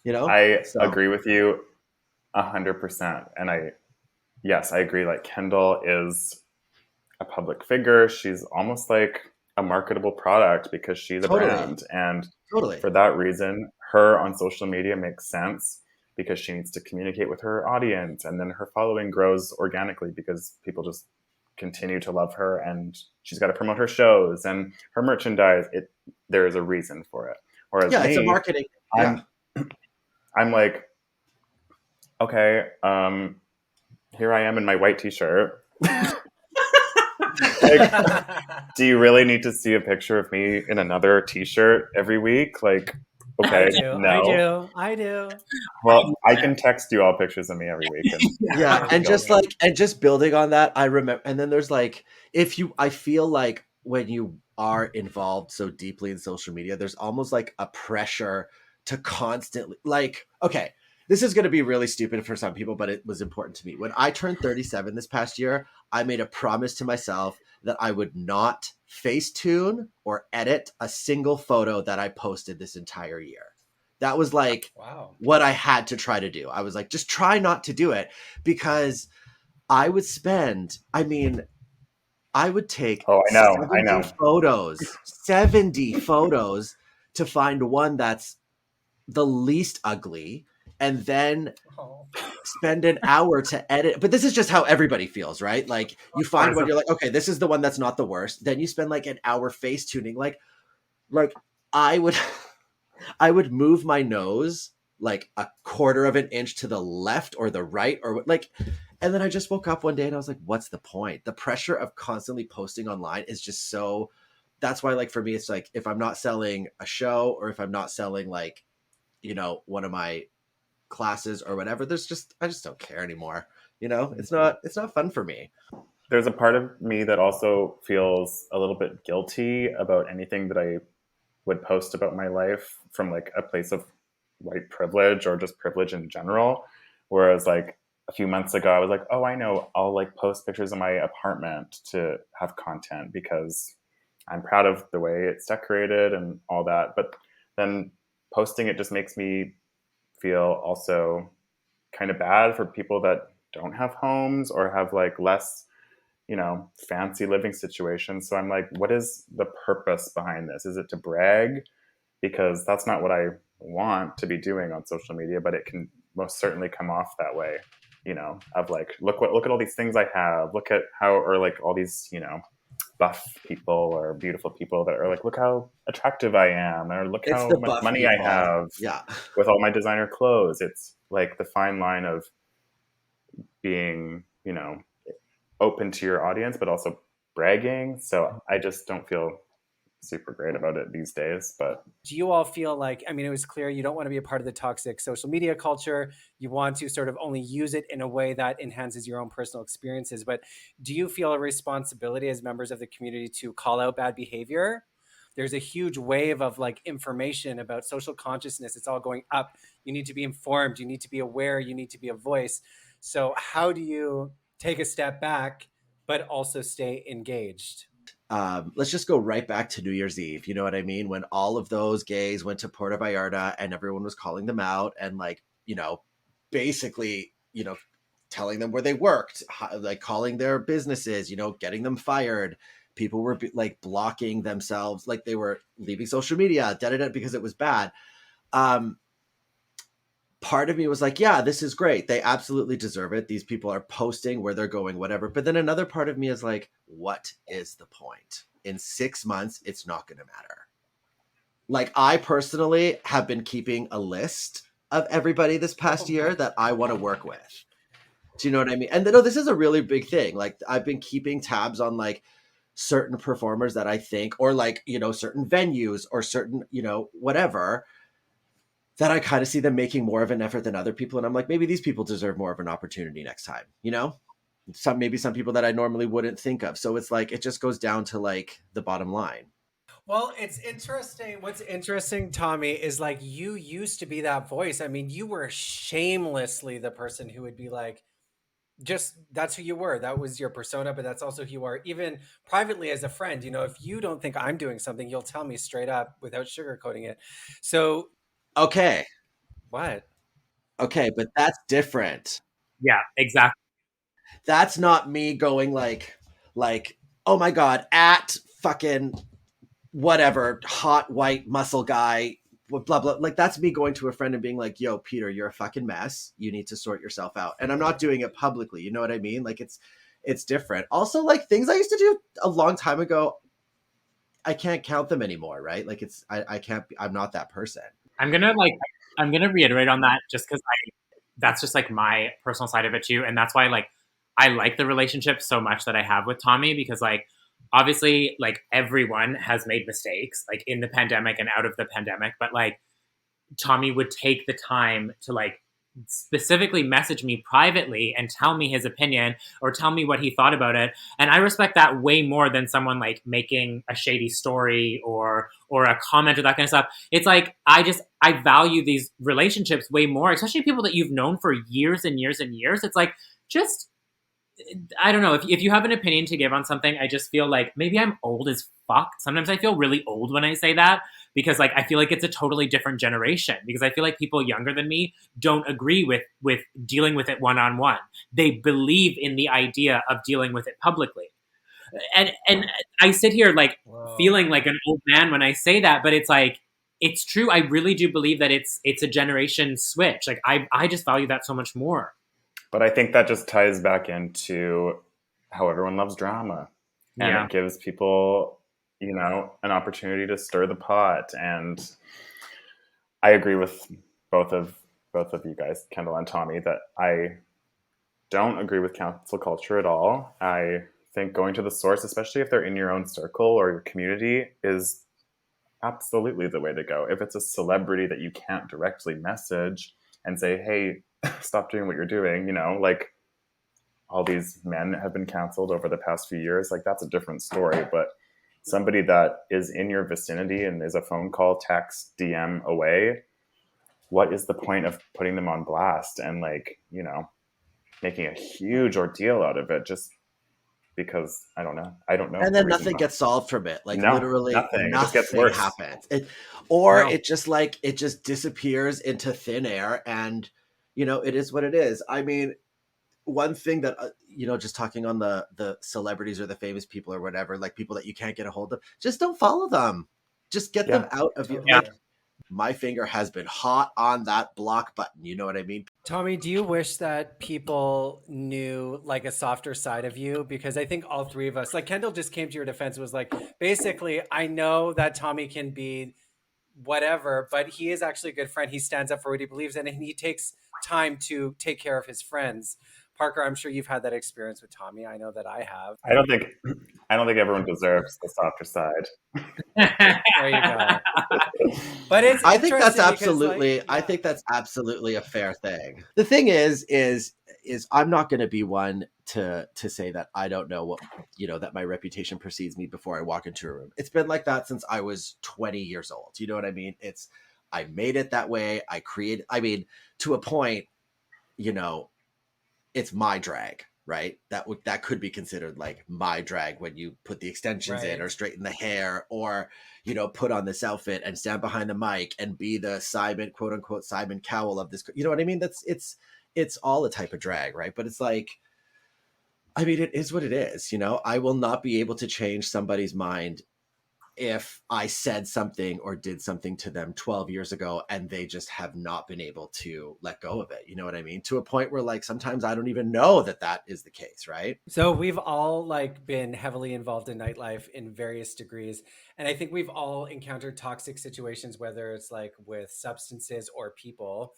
I agree with you 100%. And I agree. Like Kendall is a public figure. She's almost like a marketable product because she's a brand. And for that reason, her on social media makes sense because she needs to communicate with her audience. And then her following grows organically because people just continue to love her, and she's got to promote her shows and her merchandise. There is a reason for it. Whereas it's a marketing. I'm like, okay, here I am in my white t-shirt. Like, do you really need to see a picture of me in another t-shirt every week? Like, okay, no. I do. Well, I can text you all pictures of me every week. And just building on that, I remember, and then there's like, I feel like when you are involved so deeply in social media, there's almost like a pressure to constantly, like, okay, this is going to be really stupid for some people, but it was important to me. When I turned 37 this past year, I made a promise to myself that I would not Facetune or edit a single photo that I posted this entire year. That was like what I had to try to do. I was like, just try not to do it, because I would spend, I would take Oh, I know. 70 photos to find one that's the least ugly, and then spend an hour to edit. But this is just how everybody feels, right? Like, you find one, you're like, okay, this is the one that's not the worst. Then you spend like an hour face tuning. Like I would I would move my nose like a quarter of an inch to the left or the right, or like, and then I just woke up one day and I was like, what's the point? The pressure of constantly posting online is just so, that's why, like, for me, it's like, if I'm not selling a show, or if I'm not selling, like, one of my classes or whatever, I just don't care anymore. It's not fun for me. There's a part of me that also feels a little bit guilty about anything that I would post about my life from like a place of white privilege or just privilege in general. Whereas like a few months ago, I was like, oh, I know, I'll like post pictures of my apartment to have content because I'm proud of the way it's decorated and all that. But then posting it just makes me feel also kind of bad for people that don't have homes or have like less, fancy living situations. So I'm like, what is the purpose behind this? Is it to brag? Because that's not what I want to be doing on social media, but it can most certainly come off that way, of like, look at all these things I have, look at how, or like all these, buff people or beautiful people that are like, look how attractive I am, or look It's how the much buff money people. I have Yeah. with all my designer clothes. It's like the fine line of being, open to your audience, but also bragging. So I just don't feel super great about it these days. But do you all feel like, it was clear you don't want to be a part of the toxic social media culture. You want to sort of only use it in a way that enhances your own personal experiences. But do you feel a responsibility as members of the community to call out bad behavior? There's a huge wave of like information about social consciousness. It's all going up. You need to be informed. You need to be aware. You need to be a voice. So how do you take a step back, but also stay engaged? Let's just go right back to New Year's Eve. You know what I mean? When all of those gays went to Puerto Vallarta and everyone was calling them out and like, basically, telling them where they worked, like calling their businesses, getting them fired. People were like blocking themselves, like they were leaving social media, because it was bad. Part of me was like, yeah, this is great. They absolutely deserve it. These people are posting where they're going, whatever. But then another part of me is like, what is the point? In 6 months, it's not going to matter. Like, I personally have been keeping a list of everybody this past year that I want to work with. Do you know what I mean? And no, this is a really big thing. Like, I've been keeping tabs on like certain performers that I think, or like, certain venues or certain, whatever, that I kind of see them making more of an effort than other people. And I'm like, maybe these people deserve more of an opportunity next time, maybe some people that I normally wouldn't think of. So it's like, it just goes down to like the bottom line. Well, it's interesting. What's interesting, Tommy, is like you used to be that voice. You were shamelessly the person who would be like, just that's who you were. That was your persona, but that's also who you are. Even privately as a friend, if you don't think I'm doing something, you'll tell me straight up without sugarcoating it. So, Okay. what? Okay, but that's different. Yeah, exactly. That's not me going like, oh my God, at fucking whatever, hot white muscle guy, blah, blah. Like, that's me going to a friend and being like, yo, Peter, you're a fucking mess. You need to sort yourself out. And I'm not doing it publicly. You know what I mean? Like, it's different. Also, like, things I used to do a long time ago, I can't count them anymore, right? Like, I can't, I'm not that person. I'm gonna reiterate on that just because that's just like my personal side of it too. And that's why like I like the relationship so much that I have with Tommy, because like obviously like everyone has made mistakes like in the pandemic and out of the pandemic, but like Tommy would take the time to like specifically message me privately and tell me his opinion or tell me what he thought about it. And I respect that way more than someone like making a shady story or a comment or that kind of stuff. It's like I value these relationships way more, especially people that you've known for years and years and years. It's like, just, I don't know, if you have an opinion to give on something, I just feel like maybe I'm old as fuck. Sometimes I feel really old when I say that, because like I feel like it's a totally different generation, because I feel like people younger than me don't agree with dealing with it one on one. They believe in the idea of dealing with it publicly. And I sit here like feeling like an old man when I say that, but it's like, it's true. I really do believe that it's a generation switch. Like I just value that so much more. But I think that just ties back into how everyone loves drama. And Yeah. it gives people, you know, an opportunity to stir the pot. And I agree with both of you guys, Kendall and Tommy, that I don't agree with cancel culture at all. I think going to the source, especially if they're in your own circle or your community, is absolutely the way to go. If it's a celebrity that you can't directly message and say, hey, stop doing what you're doing, you know, like all these men have been canceled over the past few years, like that's a different story. But somebody that is in your vicinity and is a phone call, text, DM away, what is the point of putting them on blast and, like, you know, making a huge ordeal out of it just because I don't know. And then nothing gets solved from it. Like, no, literally nothing. It just gets nothing worse. happens. It just disappears into thin air, and you know, it is what it is. I mean, one thing that you know, just talking on the celebrities or the famous people or whatever, like people that you can't get a hold of, just don't follow them. Just get them out of you. Like, my finger has been hot on that block button. You know what I mean? Tommy, do you wish that people knew like a softer side of you? Because I think all three of us, like Kendall just came to your defense and was like, basically, I know that Tommy can be whatever, but he is actually a good friend. He stands up for what he believes in, and he takes time to take care of his friends. Parker, I'm sure you've had that experience with Tommy. I know that I have. I don't think everyone deserves the softer side. There you go. But it's I think that's interesting because, absolutely, like, yeah. I think that's absolutely a fair thing. The thing is I'm not going to be one to say that I don't know what, you know, that my reputation precedes me before I walk into a room. It's been like that since I was 20 years old. You know what I mean? I made it that way. To a point, you know, it's my drag, right? That could be considered like my drag when you put the extensions in or straighten the hair or, you know, put on this outfit and stand behind the mic and be the Simon, quote unquote, Simon Cowell of this. You know what I mean? It's all a type of drag, right? But it's like, I mean, it is what it is. You know, I will not be able to change somebody's mind if I said something or did something to them 12 years ago and they just have not been able to let go of it. You know what I mean? To a point where, like, sometimes I don't even know that is the case, right? So we've all like been heavily involved in nightlife in various degrees. And I think we've all encountered toxic situations, whether it's like with substances or people.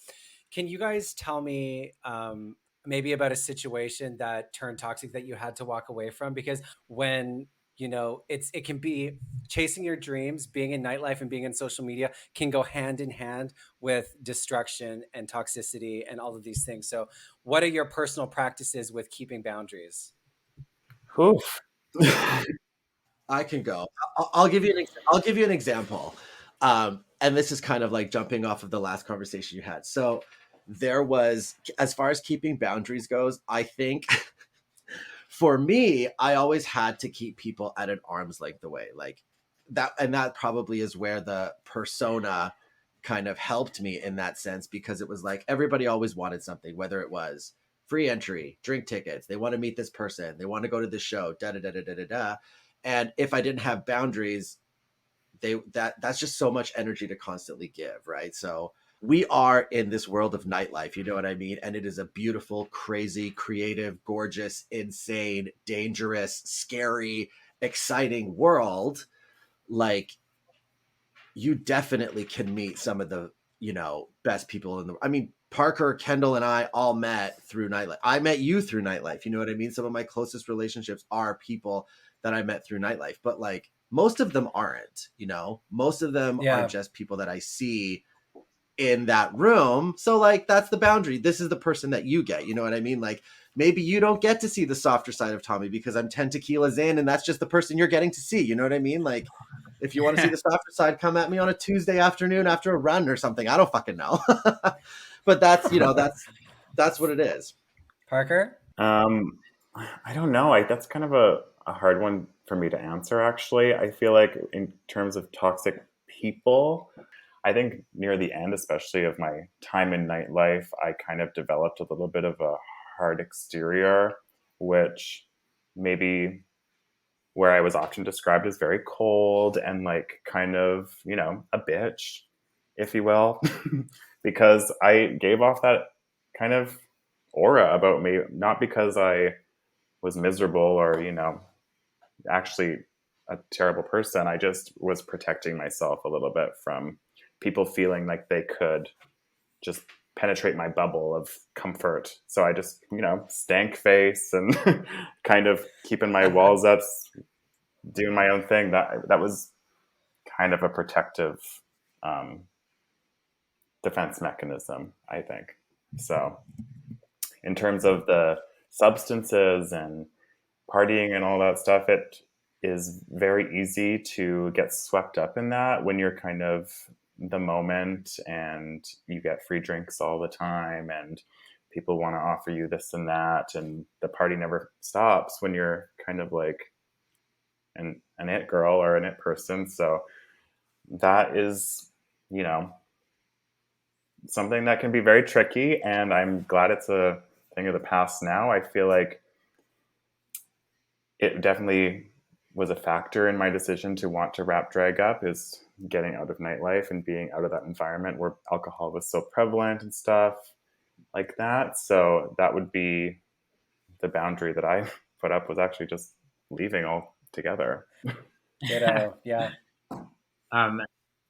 Can you guys tell me maybe about a situation that turned toxic that you had to walk away from? Because when, you know, it can be chasing your dreams, being in nightlife and being in social media can go hand in hand with destruction and toxicity and all of these things. So what are your personal practices with keeping boundaries? Oof. I can go. I'll give you an example. And this is kind of like jumping off of the last conversation you had. So there was, as far as keeping boundaries goes, I think for me, I always had to keep people at an arm's length away. Like that, and that probably is where the persona kind of helped me in that sense, because it was like everybody always wanted something, whether it was free entry, drink tickets, they want to meet this person, they want to go to the show, da da da da da da da. And if I didn't have boundaries, that's just so much energy to constantly give, right? So we are in this world of nightlife, you know what I mean? And it is a beautiful, crazy, creative, gorgeous, insane, dangerous, scary, exciting world. Like, you definitely can meet some of the, you know, best people in the, I mean, Parker, Kendall, and I all met through nightlife. I met you through nightlife. You know what I mean? Some of my closest relationships are people that I met through nightlife, but like most of them aren't, you know, most of them are just people that I see in that room. So like that's the boundary. This is the person that you get. You know what I mean? Like maybe you don't get to see the softer side of Tommy because I'm 10 tequilas in and that's just the person you're getting to see. You know what I mean? Like if you want to see the softer side, come at me on a Tuesday afternoon after a run or something. I don't fucking know. But that's, you know, that's what it is. Parker? I don't know. That's kind of a hard one for me to answer, actually. I feel like in terms of toxic people, I think near the end, especially of my time in nightlife, I kind of developed a little bit of a hard exterior, which maybe where I was often described as very cold and like kind of, you know, a bitch, if you will, because I gave off that kind of aura about me, not because I was miserable or, you know, actually a terrible person. I just was protecting myself a little bit from people feeling like they could just penetrate my bubble of comfort. So I just, you know, stank face and kind of keeping my walls up, doing my own thing. That was kind of a protective defense mechanism, I think. So in terms of the substances and partying and all that stuff, it is very easy to get swept up in that when you're kind of the moment and you get free drinks all the time and people want to offer you this and that and the party never stops when you're kind of like an it girl or an it person. So that is, you know, something that can be very tricky, and I'm glad it's a thing of the past now. I feel like it definitely was a factor in my decision to want to wrap drag up, is getting out of nightlife and being out of that environment where alcohol was so prevalent and stuff like that. So that would be the boundary that I put up, was actually just leaving altogether. Ditto. Yeah.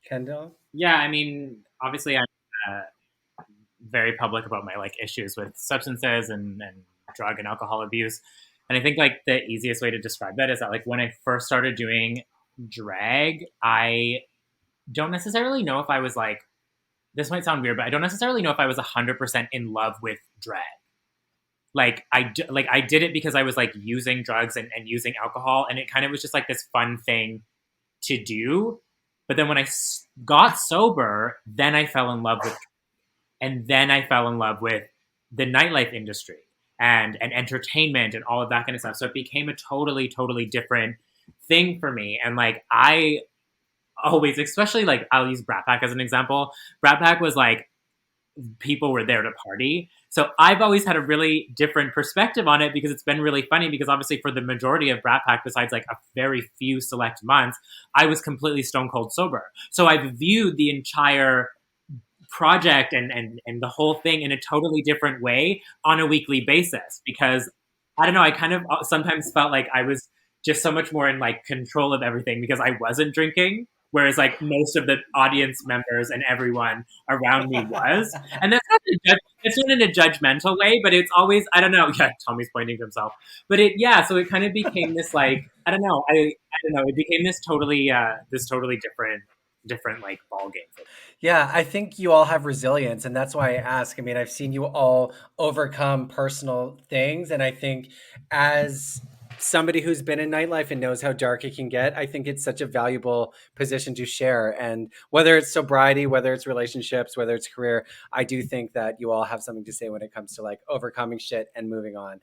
Kendall? Yeah, I mean, obviously I'm very public about my like issues with substances and drug and alcohol abuse. And I think like the easiest way to describe that is that like when I first started doing drag, I don't necessarily know if I was like, this might sound weird, but I don't necessarily know if I was 100% in love with drag. Like I did it because I was like using drugs and using alcohol, and it kind of was just like this fun thing to do. But then when I got sober, then I fell in love with, and then I fell in love with the nightlife industry and entertainment and all of that kind of stuff. So it became a totally different thing for me. And like I always, especially like I'll use Brat Pack as an example. Brat Pack was like, people were there to party. So I've always had a really different perspective on it because it's been really funny, because obviously for the majority of Brat Pack, besides like a very few select months, I was completely stone cold sober. So I've viewed the entire project and the whole thing in a totally different way on a weekly basis, because I don't know, I kind of sometimes felt like I was just so much more in like control of everything because I wasn't drinking, whereas like most of the audience members and everyone around me was. And that's it's not in a judgmental way, but it's always, I don't know. Yeah, Tommy's pointing to himself. But so it kind of became this like, I don't know, it became this totally different like ball game for me. Yeah, I think you all have resilience, and that's why I ask. I mean, I've seen you all overcome personal things, and I think as somebody who's been in nightlife and knows how dark it can get, I think it's such a valuable position to share. And whether it's sobriety, whether it's relationships, whether it's career, I do think that you all have something to say when it comes to like overcoming shit and moving on.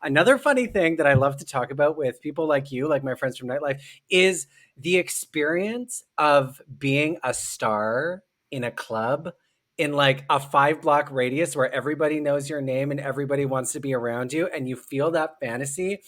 Another funny thing that I love to talk about with people like you, like my friends from nightlife, is the experience of being a star in a club in like a 5-block radius where everybody knows your name and everybody wants to be around you, and you feel that fantasy.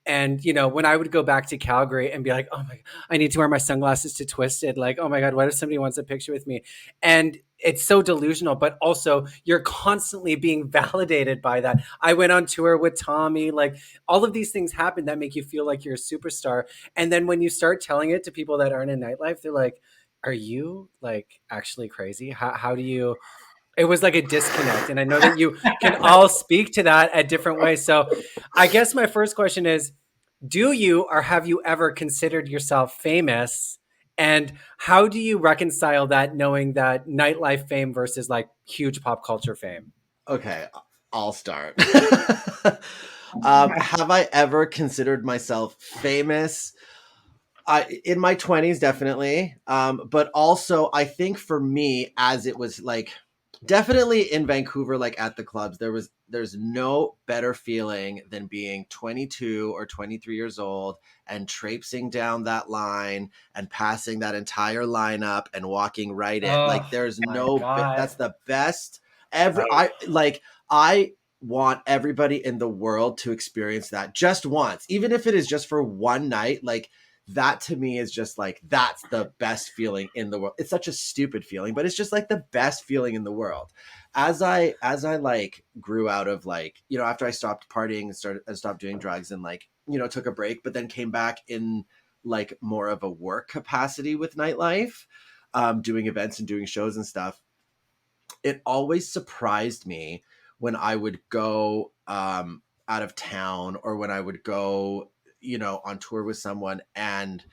And, you know, when I would go back to Calgary and be like, oh my, I need to wear my sunglasses to Twisted. Like, oh my God, what if somebody wants a picture with me? And it's so delusional, but also you're constantly being validated by that. I went on tour with Tommy. Like all of these things happen that make you feel like you're a superstar. And then when you start telling it to people that aren't in nightlife, they're like, are you like actually crazy? How do you, it was like a disconnect. And I know that you can all speak to that at different ways. So I guess my first question is, do you or have you ever considered yourself famous? And how do you reconcile that, knowing that nightlife fame versus like huge pop culture fame? Okay, I'll start. Have I ever considered myself famous? In my 20s, definitely. But also, I think for me, as it was like, definitely in Vancouver, like at the clubs, there's no better feeling than being 22 or 23 years old and traipsing down that line and passing that entire lineup and walking right in. Like, Oh there's my no, that's God. the best ever. I want everybody in the world to experience that just once, even if it is just for one night. Like, that to me is just like, that's the best feeling in the world. It's such a stupid feeling, but it's just like the best feeling in the world. As I like grew out of, like, after I stopped partying and stopped doing drugs and, like, took a break, but then came back in like more of a work capacity with nightlife, doing events and doing shows and stuff. It always surprised me when I would go out of town, or when I would go, on tour with someone, and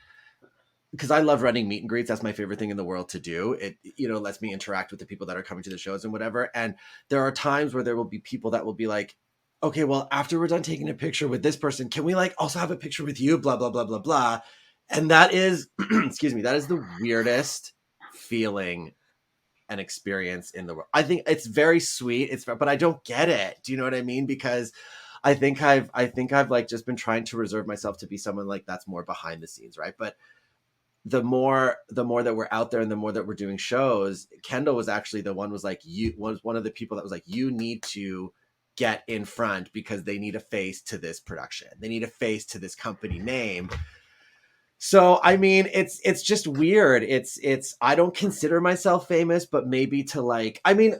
because I love running meet and greets. That's my favorite thing in the world to do. It, lets me interact with the people that are coming to the shows and whatever. And there are times where there will be people that will be like, okay, well, after we're done taking a picture with this person, can we like also have a picture with you? Blah, blah, blah, blah, blah. And that is, excuse me, that is the weirdest feeling and experience in the world. I think it's very sweet. But I don't get it. Do you know what I mean? Because I think I've like just been trying to reserve myself to be someone like that's more behind the scenes, right? But the more that we're out there and the more that we're doing shows, Kendall was actually the one, was like, you was one of the people that was like, you need to get in front because they need a face to this production. They need a face to this company name. So I mean, it's just weird. It's I don't consider myself famous, but maybe to like, I mean,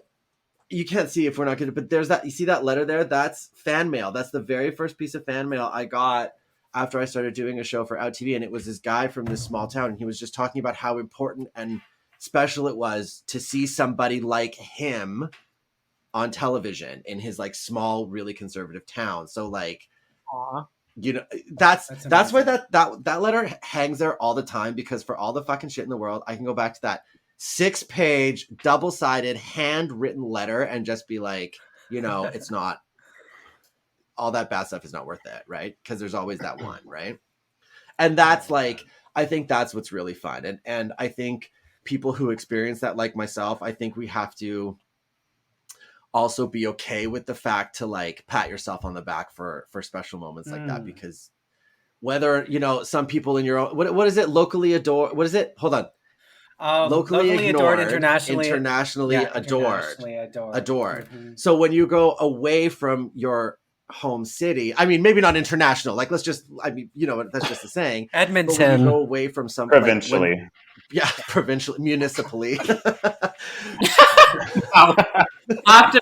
you can't see if we're not gonna, but there's that, you see that letter there? That's fan mail. That's the very first piece of fan mail I got after I started doing a show for Out TV. And it was this guy from this small town. And he was just talking about how important and special it was to see somebody like him on television in his like small, really conservative town. So like, Aw. that's why amazing. that letter hangs there all the time, because for all the fucking shit in the world, I can go back to that 6-page double-sided handwritten letter and just be like, it's not, all that bad stuff is not worth it, right? Because there's always that one, right? And that's Oh, like, I think that's what's really fun. And I think people who experience that, like myself, I think we have to also be okay with the fact to like pat yourself on the back for special moments like that. Mm. Because whether, some people in your own, what is it, locally adored, what is it, hold on, locally Locally adored, ignored, internationally, internationally yeah, adored. internationally adored. Hmm. So when you go away from your home city, I mean, maybe not international, like, let's just, I mean, that's just a saying. But when you Edmonton. go away from some, like, when, Provincially. yeah, provincially, municipally. Wow. After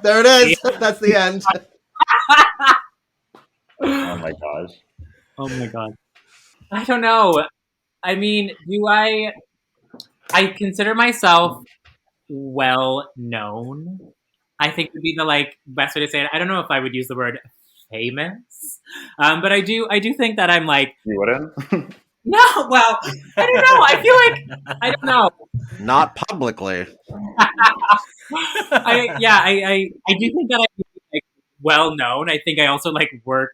There it is. That's the end. Oh my gosh. Oh my god. I don't know. I mean, I consider myself well known. I think would be the like best way to say it. I don't know if I would use the word famous. But I do think that I'm like, You wouldn't? no, well, I don't know. I feel like I don't know. Not publicly. I do think that I'm like well known. I think I also like work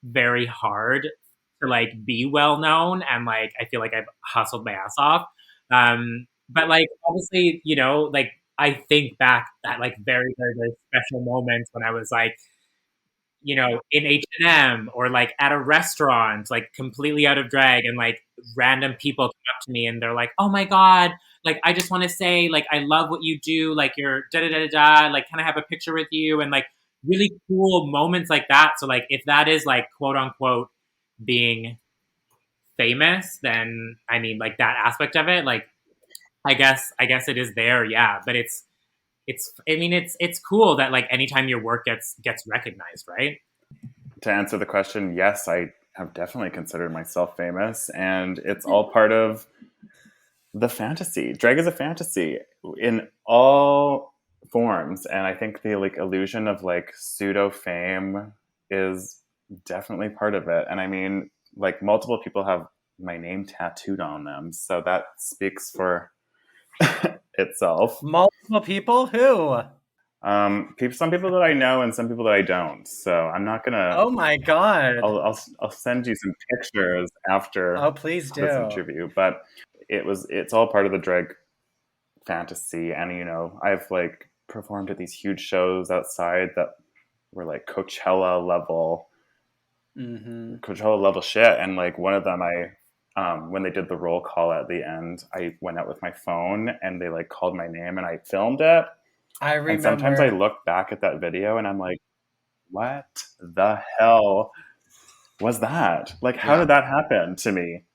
very hard to like be well known, and like I feel like I've hustled my ass off. But like obviously, like I think back at like very, very, very special moments when I was like, in H&M or like at a restaurant, like completely out of drag, and like random people come up to me and they're like, "Oh my god, like I just want to say like I love what you do, like you're da da da da da, like can I have a picture with you?" And like really cool moments like that. So like if that is like quote unquote being famous, then I mean like that aspect of it, like I guess it is there, yeah. But it's I mean it's cool that like anytime your work gets recognized, right? To answer the question, yes, I have definitely considered myself famous, and it's all part of the fantasy. Drag is a fantasy in all forms, and I think the like illusion of like pseudo fame is definitely part of it. And I mean, like multiple people have my name tattooed on them. So that speaks for itself. Multiple people? Who? Some people that I know and some people that I don't. So I'm not gonna. Oh my God. I'll send you some pictures after Oh, please this do. interview. But it's all part of the drag fantasy, and I've like performed at these huge shows outside that were like Coachella level shit. And like one of them, when they did the roll call at the end, I went out with my phone and they like called my name and I filmed it. I remember. And sometimes I look back at that video and I'm like, what the hell was that? Like, how did that happen to me?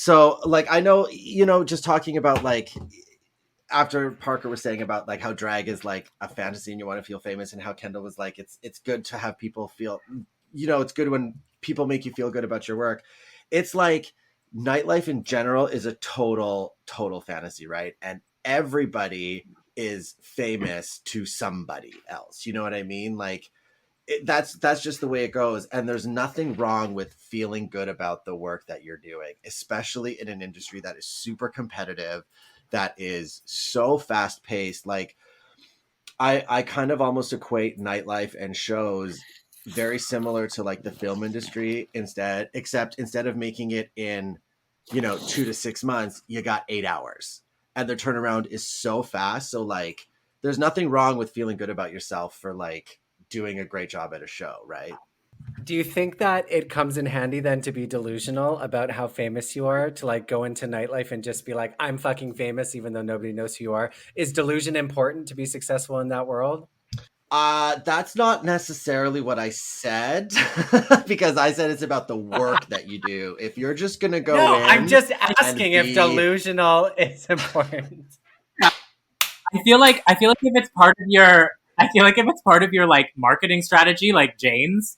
So, like, I know, just talking about like after Parker was saying about like how drag is like a fantasy and you want to feel famous, and how Kendall was like, it's good to have people feel, it's good when people make you feel good about your work. It's like nightlife in general is a total fantasy, right? And everybody is famous to somebody else. You know what I mean? Like that's just the way it goes. And there's nothing wrong with feeling good about the work that you're doing, especially in an industry that is super competitive, that is so fast paced. Like I kind of almost equate nightlife and shows very similar to like the film industry, except instead of making it in 2 to 6 months, you got 8 hours, and the turnaround is so fast. So like there's nothing wrong with feeling good about yourself for like doing a great job at a show, right? Do you think that it comes in handy then to be delusional about how famous you are, to like go into nightlife and just be like, I'm fucking famous even though nobody knows who you are? Is delusion important to be successful in that world? That's not necessarily what I said, because I said it's about the work that you do. If you're just gonna go No, in, I'm just asking if delusional is important. I feel like if it's part of your like marketing strategy, like Jane's,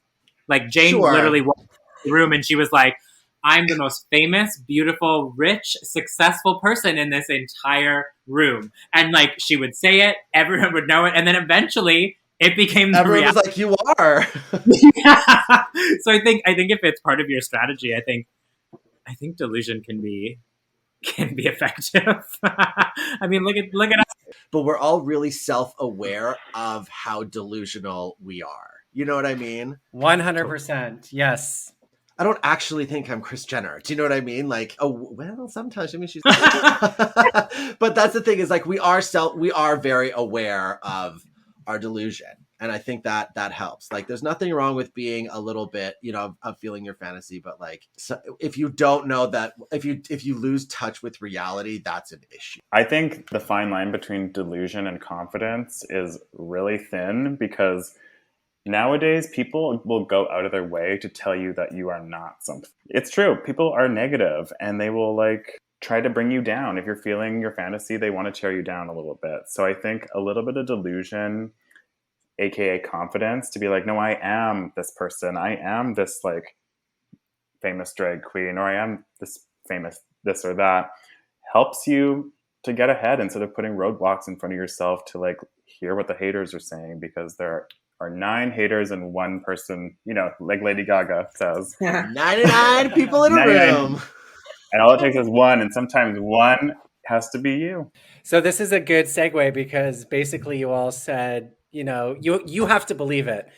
Sure. literally walked in the room and she was like, I'm the most famous, beautiful, rich, successful person in this entire room. And like she would say it, everyone would know it, and then eventually it became the everyone reality. was like, you are. Yeah. So I think if it's part of your strategy, I think delusion can be effective. I mean, look at us. But we're all really self-aware of how delusional we are. You know what I mean? 100%. Yes. I don't actually think I'm Kris Jenner. Do you know what I mean? Like, oh, well, sometimes. I mean, she's. But that's the thing, is like we are very aware of our delusion, and I think that helps. Like, there's nothing wrong with being a little bit, of feeling your fantasy, but like, so if you don't know that, if you lose touch with reality, that's an issue. I think the fine line between delusion and confidence is really thin, because nowadays people will go out of their way to tell you that you are not something. It's true. People are negative and they will like try to bring you down. If you're feeling your fantasy, they want to tear you down a little bit. So I think a little bit of delusion, aka confidence, to be like, no, I am this person. I am this like famous drag queen, or I am this famous this or that, helps you to get ahead instead of putting roadblocks in front of yourself to like hear what the haters are saying, because there are 9 haters and 1 person, like Lady Gaga says. 99 people in a 99. room. And all it takes is 1, and sometimes 1 has to be you. So this is a good segue, because basically you all said, you have to believe it.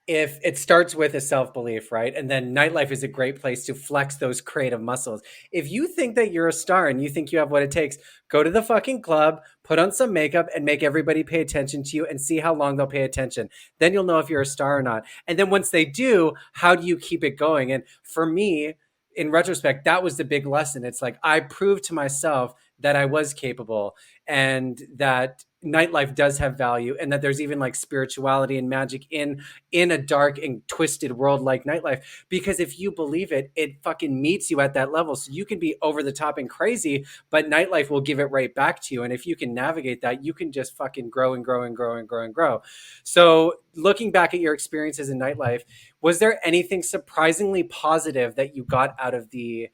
If it starts with a self-belief, right? And then nightlife is a great place to flex those creative muscles. If you think that you're a star and you think you have what it takes, go to the fucking club, put on some makeup, and make everybody pay attention to you, and see how long they'll pay attention. Then you'll know if you're a star or not. And then once they do, how do you keep it going? And for me, in retrospect, that was the big lesson. It's like I proved to myself that I was capable, and that nightlife does have value, and that there's even like spirituality and magic in a dark and twisted world like nightlife. Because if you believe it, it fucking meets you at that level. So you can be over the top and crazy, but nightlife will give it right back to you. And if you can navigate that, you can just fucking grow and grow and grow and grow and grow. So looking back at your experiences in nightlife, was there anything surprisingly positive that you got out of your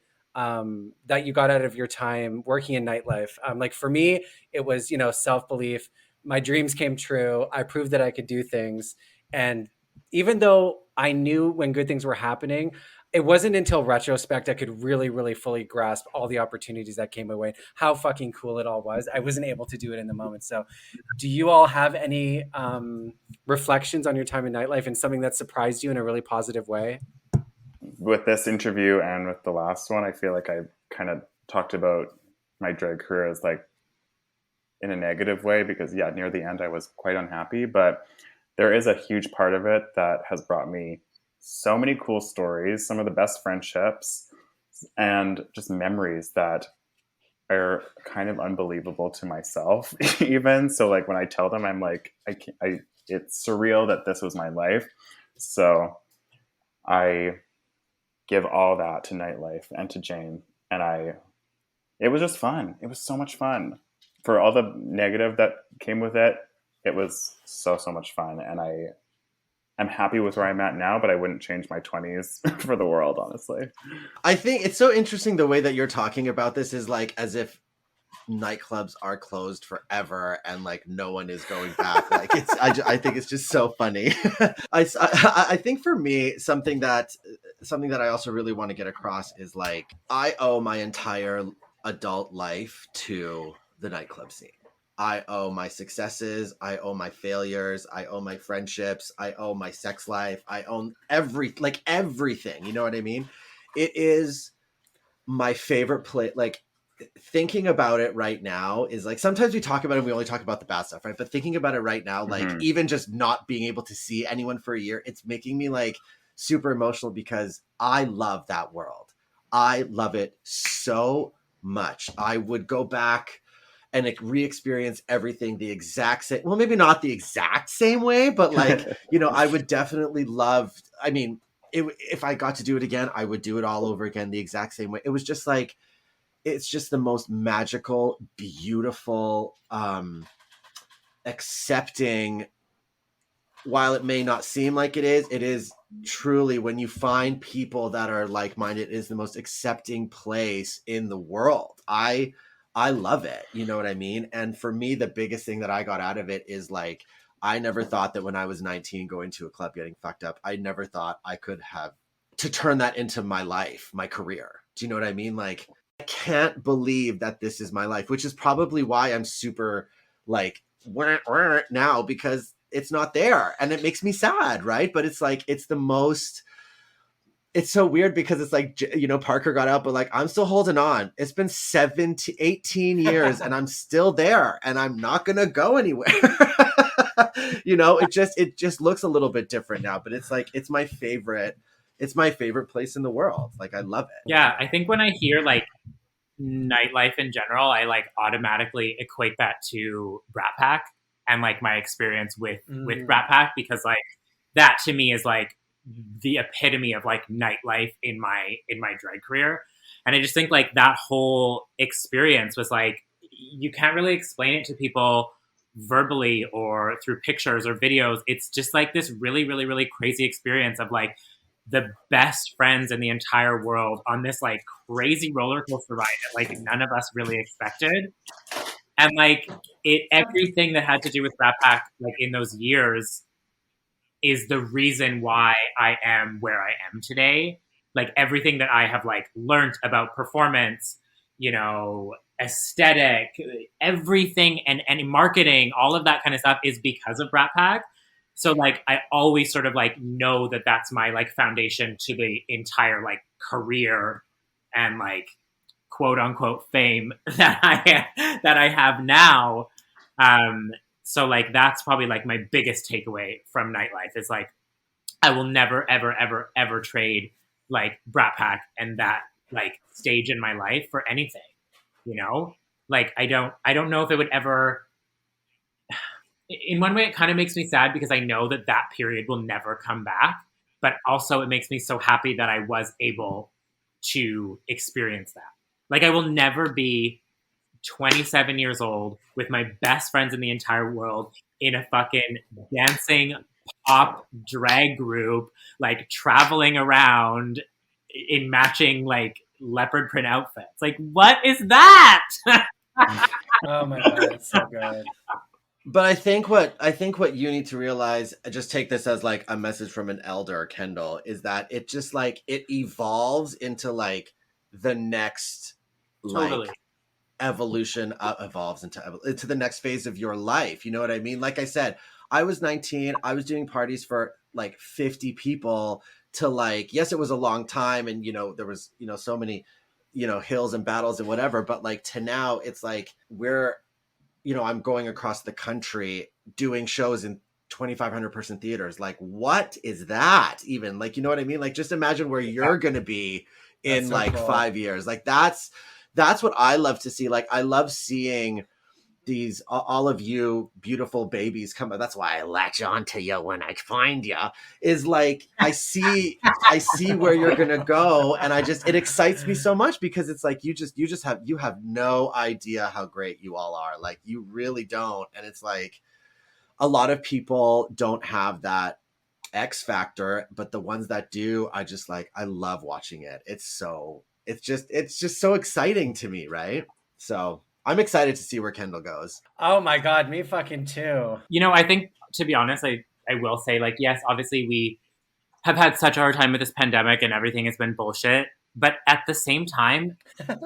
time working in nightlife? Like for me, it was, self-belief. My dreams came true. I proved that I could do things. And even though I knew when good things were happening, it wasn't until retrospect I could really, really fully grasp all the opportunities that came my way, how fucking cool it all was. I wasn't able to do it in the moment. So do you all have any reflections on your time in nightlife and something that surprised you in a really positive way? With this interview and with the last one, I feel like I kind of talked about my drag career as like in a negative way, because near the end I was quite unhappy, but there is a huge part of it that has brought me so many cool stories, some of the best friendships, and just memories that are kind of unbelievable to myself even. So like when I tell them, I'm like, it's surreal that this was my life. So I give all that to nightlife and to Jane. And it was just fun. It was so much fun. For all the negative that came with it, it was so much fun. And I'm happy with where I'm at now, but I wouldn't change my 20s for the world, honestly. I think it's so interesting the way that you're talking about this is like as if nightclubs are closed forever and like no one is going back. Like I think it's just so funny. I think for me, something that I also really want to get across is like, I owe my entire adult life to the nightclub scene. I owe my successes. I owe my failures. I owe my friendships. I owe my sex life. I own everything. You know what I mean? It is my favorite place. Like thinking about it right now is like, sometimes we talk about it and we only talk about the bad stuff, right? But thinking about it right now, like even just not being able to see anyone for a year, it's making me like super emotional because I love that world. I love it so much. I would go back and like re-experience everything the exact same, well, maybe not the exact same way, but like, I would definitely love, I mean, if I got to do it again, I would do it all over again the exact same way. It was just like, it's just the most magical, beautiful, accepting, while it may not seem like it is truly, when you find people that are like-minded, it is the most accepting place in the world. I love it. You know what I mean? And for me, the biggest thing that I got out of it is like, I never thought that when I was 19 going to a club getting fucked up, I never thought I could have to turn that into my life, my career. Do you know what I mean? Like, I can't believe that this is my life, which is probably why I'm super like now, because it's not there and it makes me sad, right? But it's like, it's so weird because it's like, Parker got out, but like, I'm still holding on. It's been 18 years and I'm still there and I'm not going to go anywhere. It just looks a little bit different now, but it's like, it's my favorite place in the world. Like, I love it. Yeah. I think when I hear like nightlife in general, I like automatically equate that to Brat Pack and like my experience with Brat Pack, because like that to me is like the epitome of like nightlife in my drag career. And I just think like that whole experience was like, you can't really explain it to people verbally or through pictures or videos. It's just like this really, really, really crazy experience of like the best friends in the entire world on this like crazy roller coaster ride that like none of us really expected. And like everything that had to do with Rat Pack like in those years is the reason why I am where I am today. Like everything that I have like learned about performance, aesthetic, everything and marketing, all of that kind of stuff is because of Rat Pack. So like I always sort of like know that that's my like foundation to the entire like career and like quote unquote fame that I have now. So like that's probably like my biggest takeaway from nightlife is like I will never ever ever ever trade like Brat Pack and that like stage in my life for anything. Like I don't know if it would ever in one way, it kind of makes me sad because I know that that period will never come back. But also, it makes me so happy that I was able to experience that. Like, I will never be 27 years old with my best friends in the entire world in a fucking dancing pop drag group, like traveling around in matching like leopard print outfits. Like, what is that? Oh my God, it's so good. But I think what you need to realize, just take this as like a message from an elder, Kendall, is that it just like it evolves into like the next Totally. like evolution evolves into the next phase of your life. You know what I mean? Like I said, I was 19, I was doing parties for like 50 people to like, yes, it was a long time and there was, so many, hills and battles and whatever, but like to now it's like I'm going across the country doing shows in 2,500 person theaters. Like, what is that even? Like, you know what I mean? Like, just imagine where you're going to be in so like cool. 5 years. Like, that's what I love to see. Like, I love seeing these all of you beautiful babies come. That's why I latch onto you when I find you. Is like I see where you're gonna go, and it excites me so much because it's like you have no idea how great you all are. Like you really don't, and it's like a lot of people don't have that X factor, but the ones that do, I love watching it. It's just so exciting to me, right? So I'm excited to see where Kendall goes. Oh my God, me fucking too. I think, to be honest, I will say, like, yes, obviously we have had such a hard time with this pandemic and everything has been bullshit. But at the same time,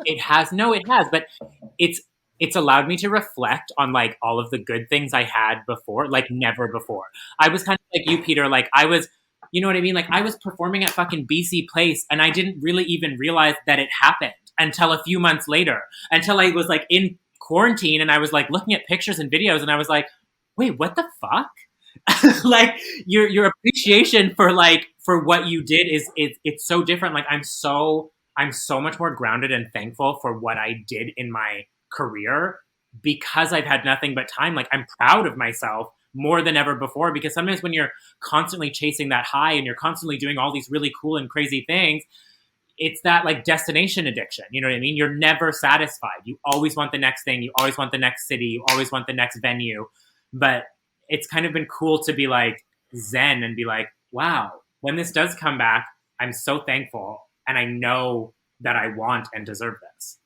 it has, but it's allowed me to reflect on like all of the good things I had before, like never before. I was kind of like you, Peter. Like I was, you know what I mean? Like I was performing at fucking BC Place and I didn't really even realize that it happened until a few months later, until I was like in quarantine and I was like looking at pictures and videos and I was like, wait, what the fuck? Like your appreciation for what you did is it's so different. Like I'm so much more grounded and thankful for what I did in my career because I've had nothing but time. Like I'm proud of myself more than ever before because sometimes when you're constantly chasing that high and you're constantly doing all these really cool and crazy things, it's that like destination addiction. You know what I mean? You're never satisfied. You always want the next thing. You always want the next city. You always want the next venue. But it's kind of been cool to be like zen and be like, wow, when this does come back, I'm so thankful. And I know that I want and deserve this,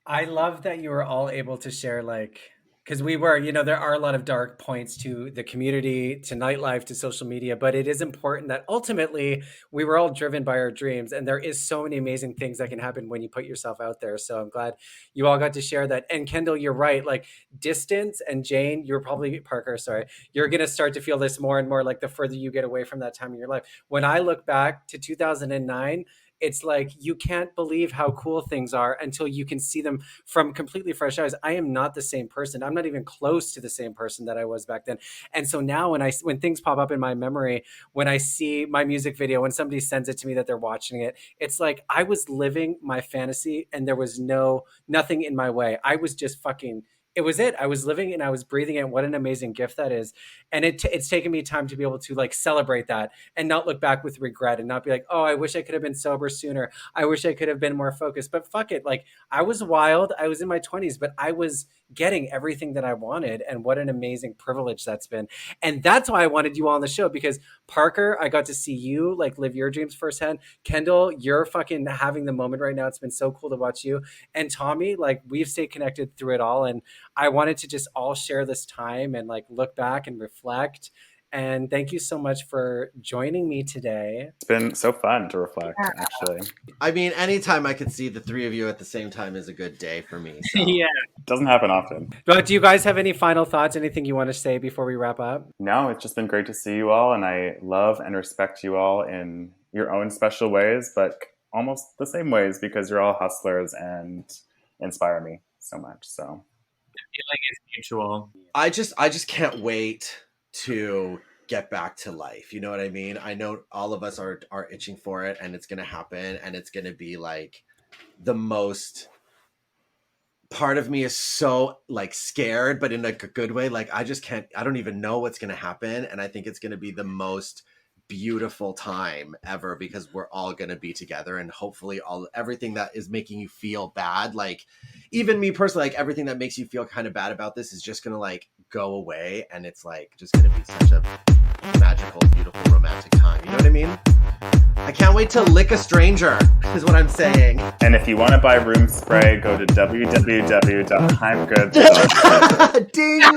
I love that you were all able to share, like, because we were, there are a lot of dark points to the community, to nightlife, to social media, but it is important that ultimately we were all driven by our dreams. And there is so many amazing things that can happen when you put yourself out there. So I'm glad you all got to share that. And Kendall, you're right. Like distance, and Jane, Parker, sorry, you're going to start to feel this more and more like the further you get away from that time in your life. When I look back to 2009, it's like you can't believe how cool things are until you can see them from completely fresh eyes. I am not the same person. I'm not even close to the same person that I was back then. And so now when things pop up in my memory, when I see my music video, when somebody sends it to me that they're watching it, it's like I was living my fantasy and there was nothing in my way. I was just fucking it was it. I was living and I was breathing it. What an amazing gift that is. And it's taken me time to be able to like celebrate that and not look back with regret and not be like, oh, I wish I could have been sober sooner. I wish I could have been more focused. But fuck it. Like I was wild. I was in my 20s, but I was getting everything that I wanted. And what an amazing privilege that's been. And that's why I wanted you all on the show, because Parker, I got to see you like live your dreams firsthand. Kendall, you're fucking having the moment right now. It's been so cool to watch you. And Tommy, like we've stayed connected through it all. And I wanted to just all share this time and like look back and reflect. And thank you so much for joining me today. It's been so fun to reflect, actually. I mean, anytime I could see the three of you at the same time is a good day for me. So. Yeah. It doesn't happen often. But do you guys have any final thoughts? Anything you want to say before we wrap up? No, it's just been great to see you all. And I love and respect you all in your own special ways, but almost the same ways because you're all hustlers and inspire me so much. So the feeling is mutual. I just can't wait to get back to life. You know what I mean? I know all of us are itching for it, and it's going to happen, and it's going to be like the most part of me is so like scared, but in like a good way. Like I don't even know what's going to happen. And I think it's going to be the most beautiful time ever because we're all going to be together, and hopefully everything that is making you feel bad, like even me personally, like everything that makes you feel kind of bad about this is just going to like go away. And it's like just going to be such a magical, beautiful, romantic time. You know what I mean? I can't wait to lick a stranger, is what I'm saying. And if you want to buy room spray, go to www.timegood.com. Ding!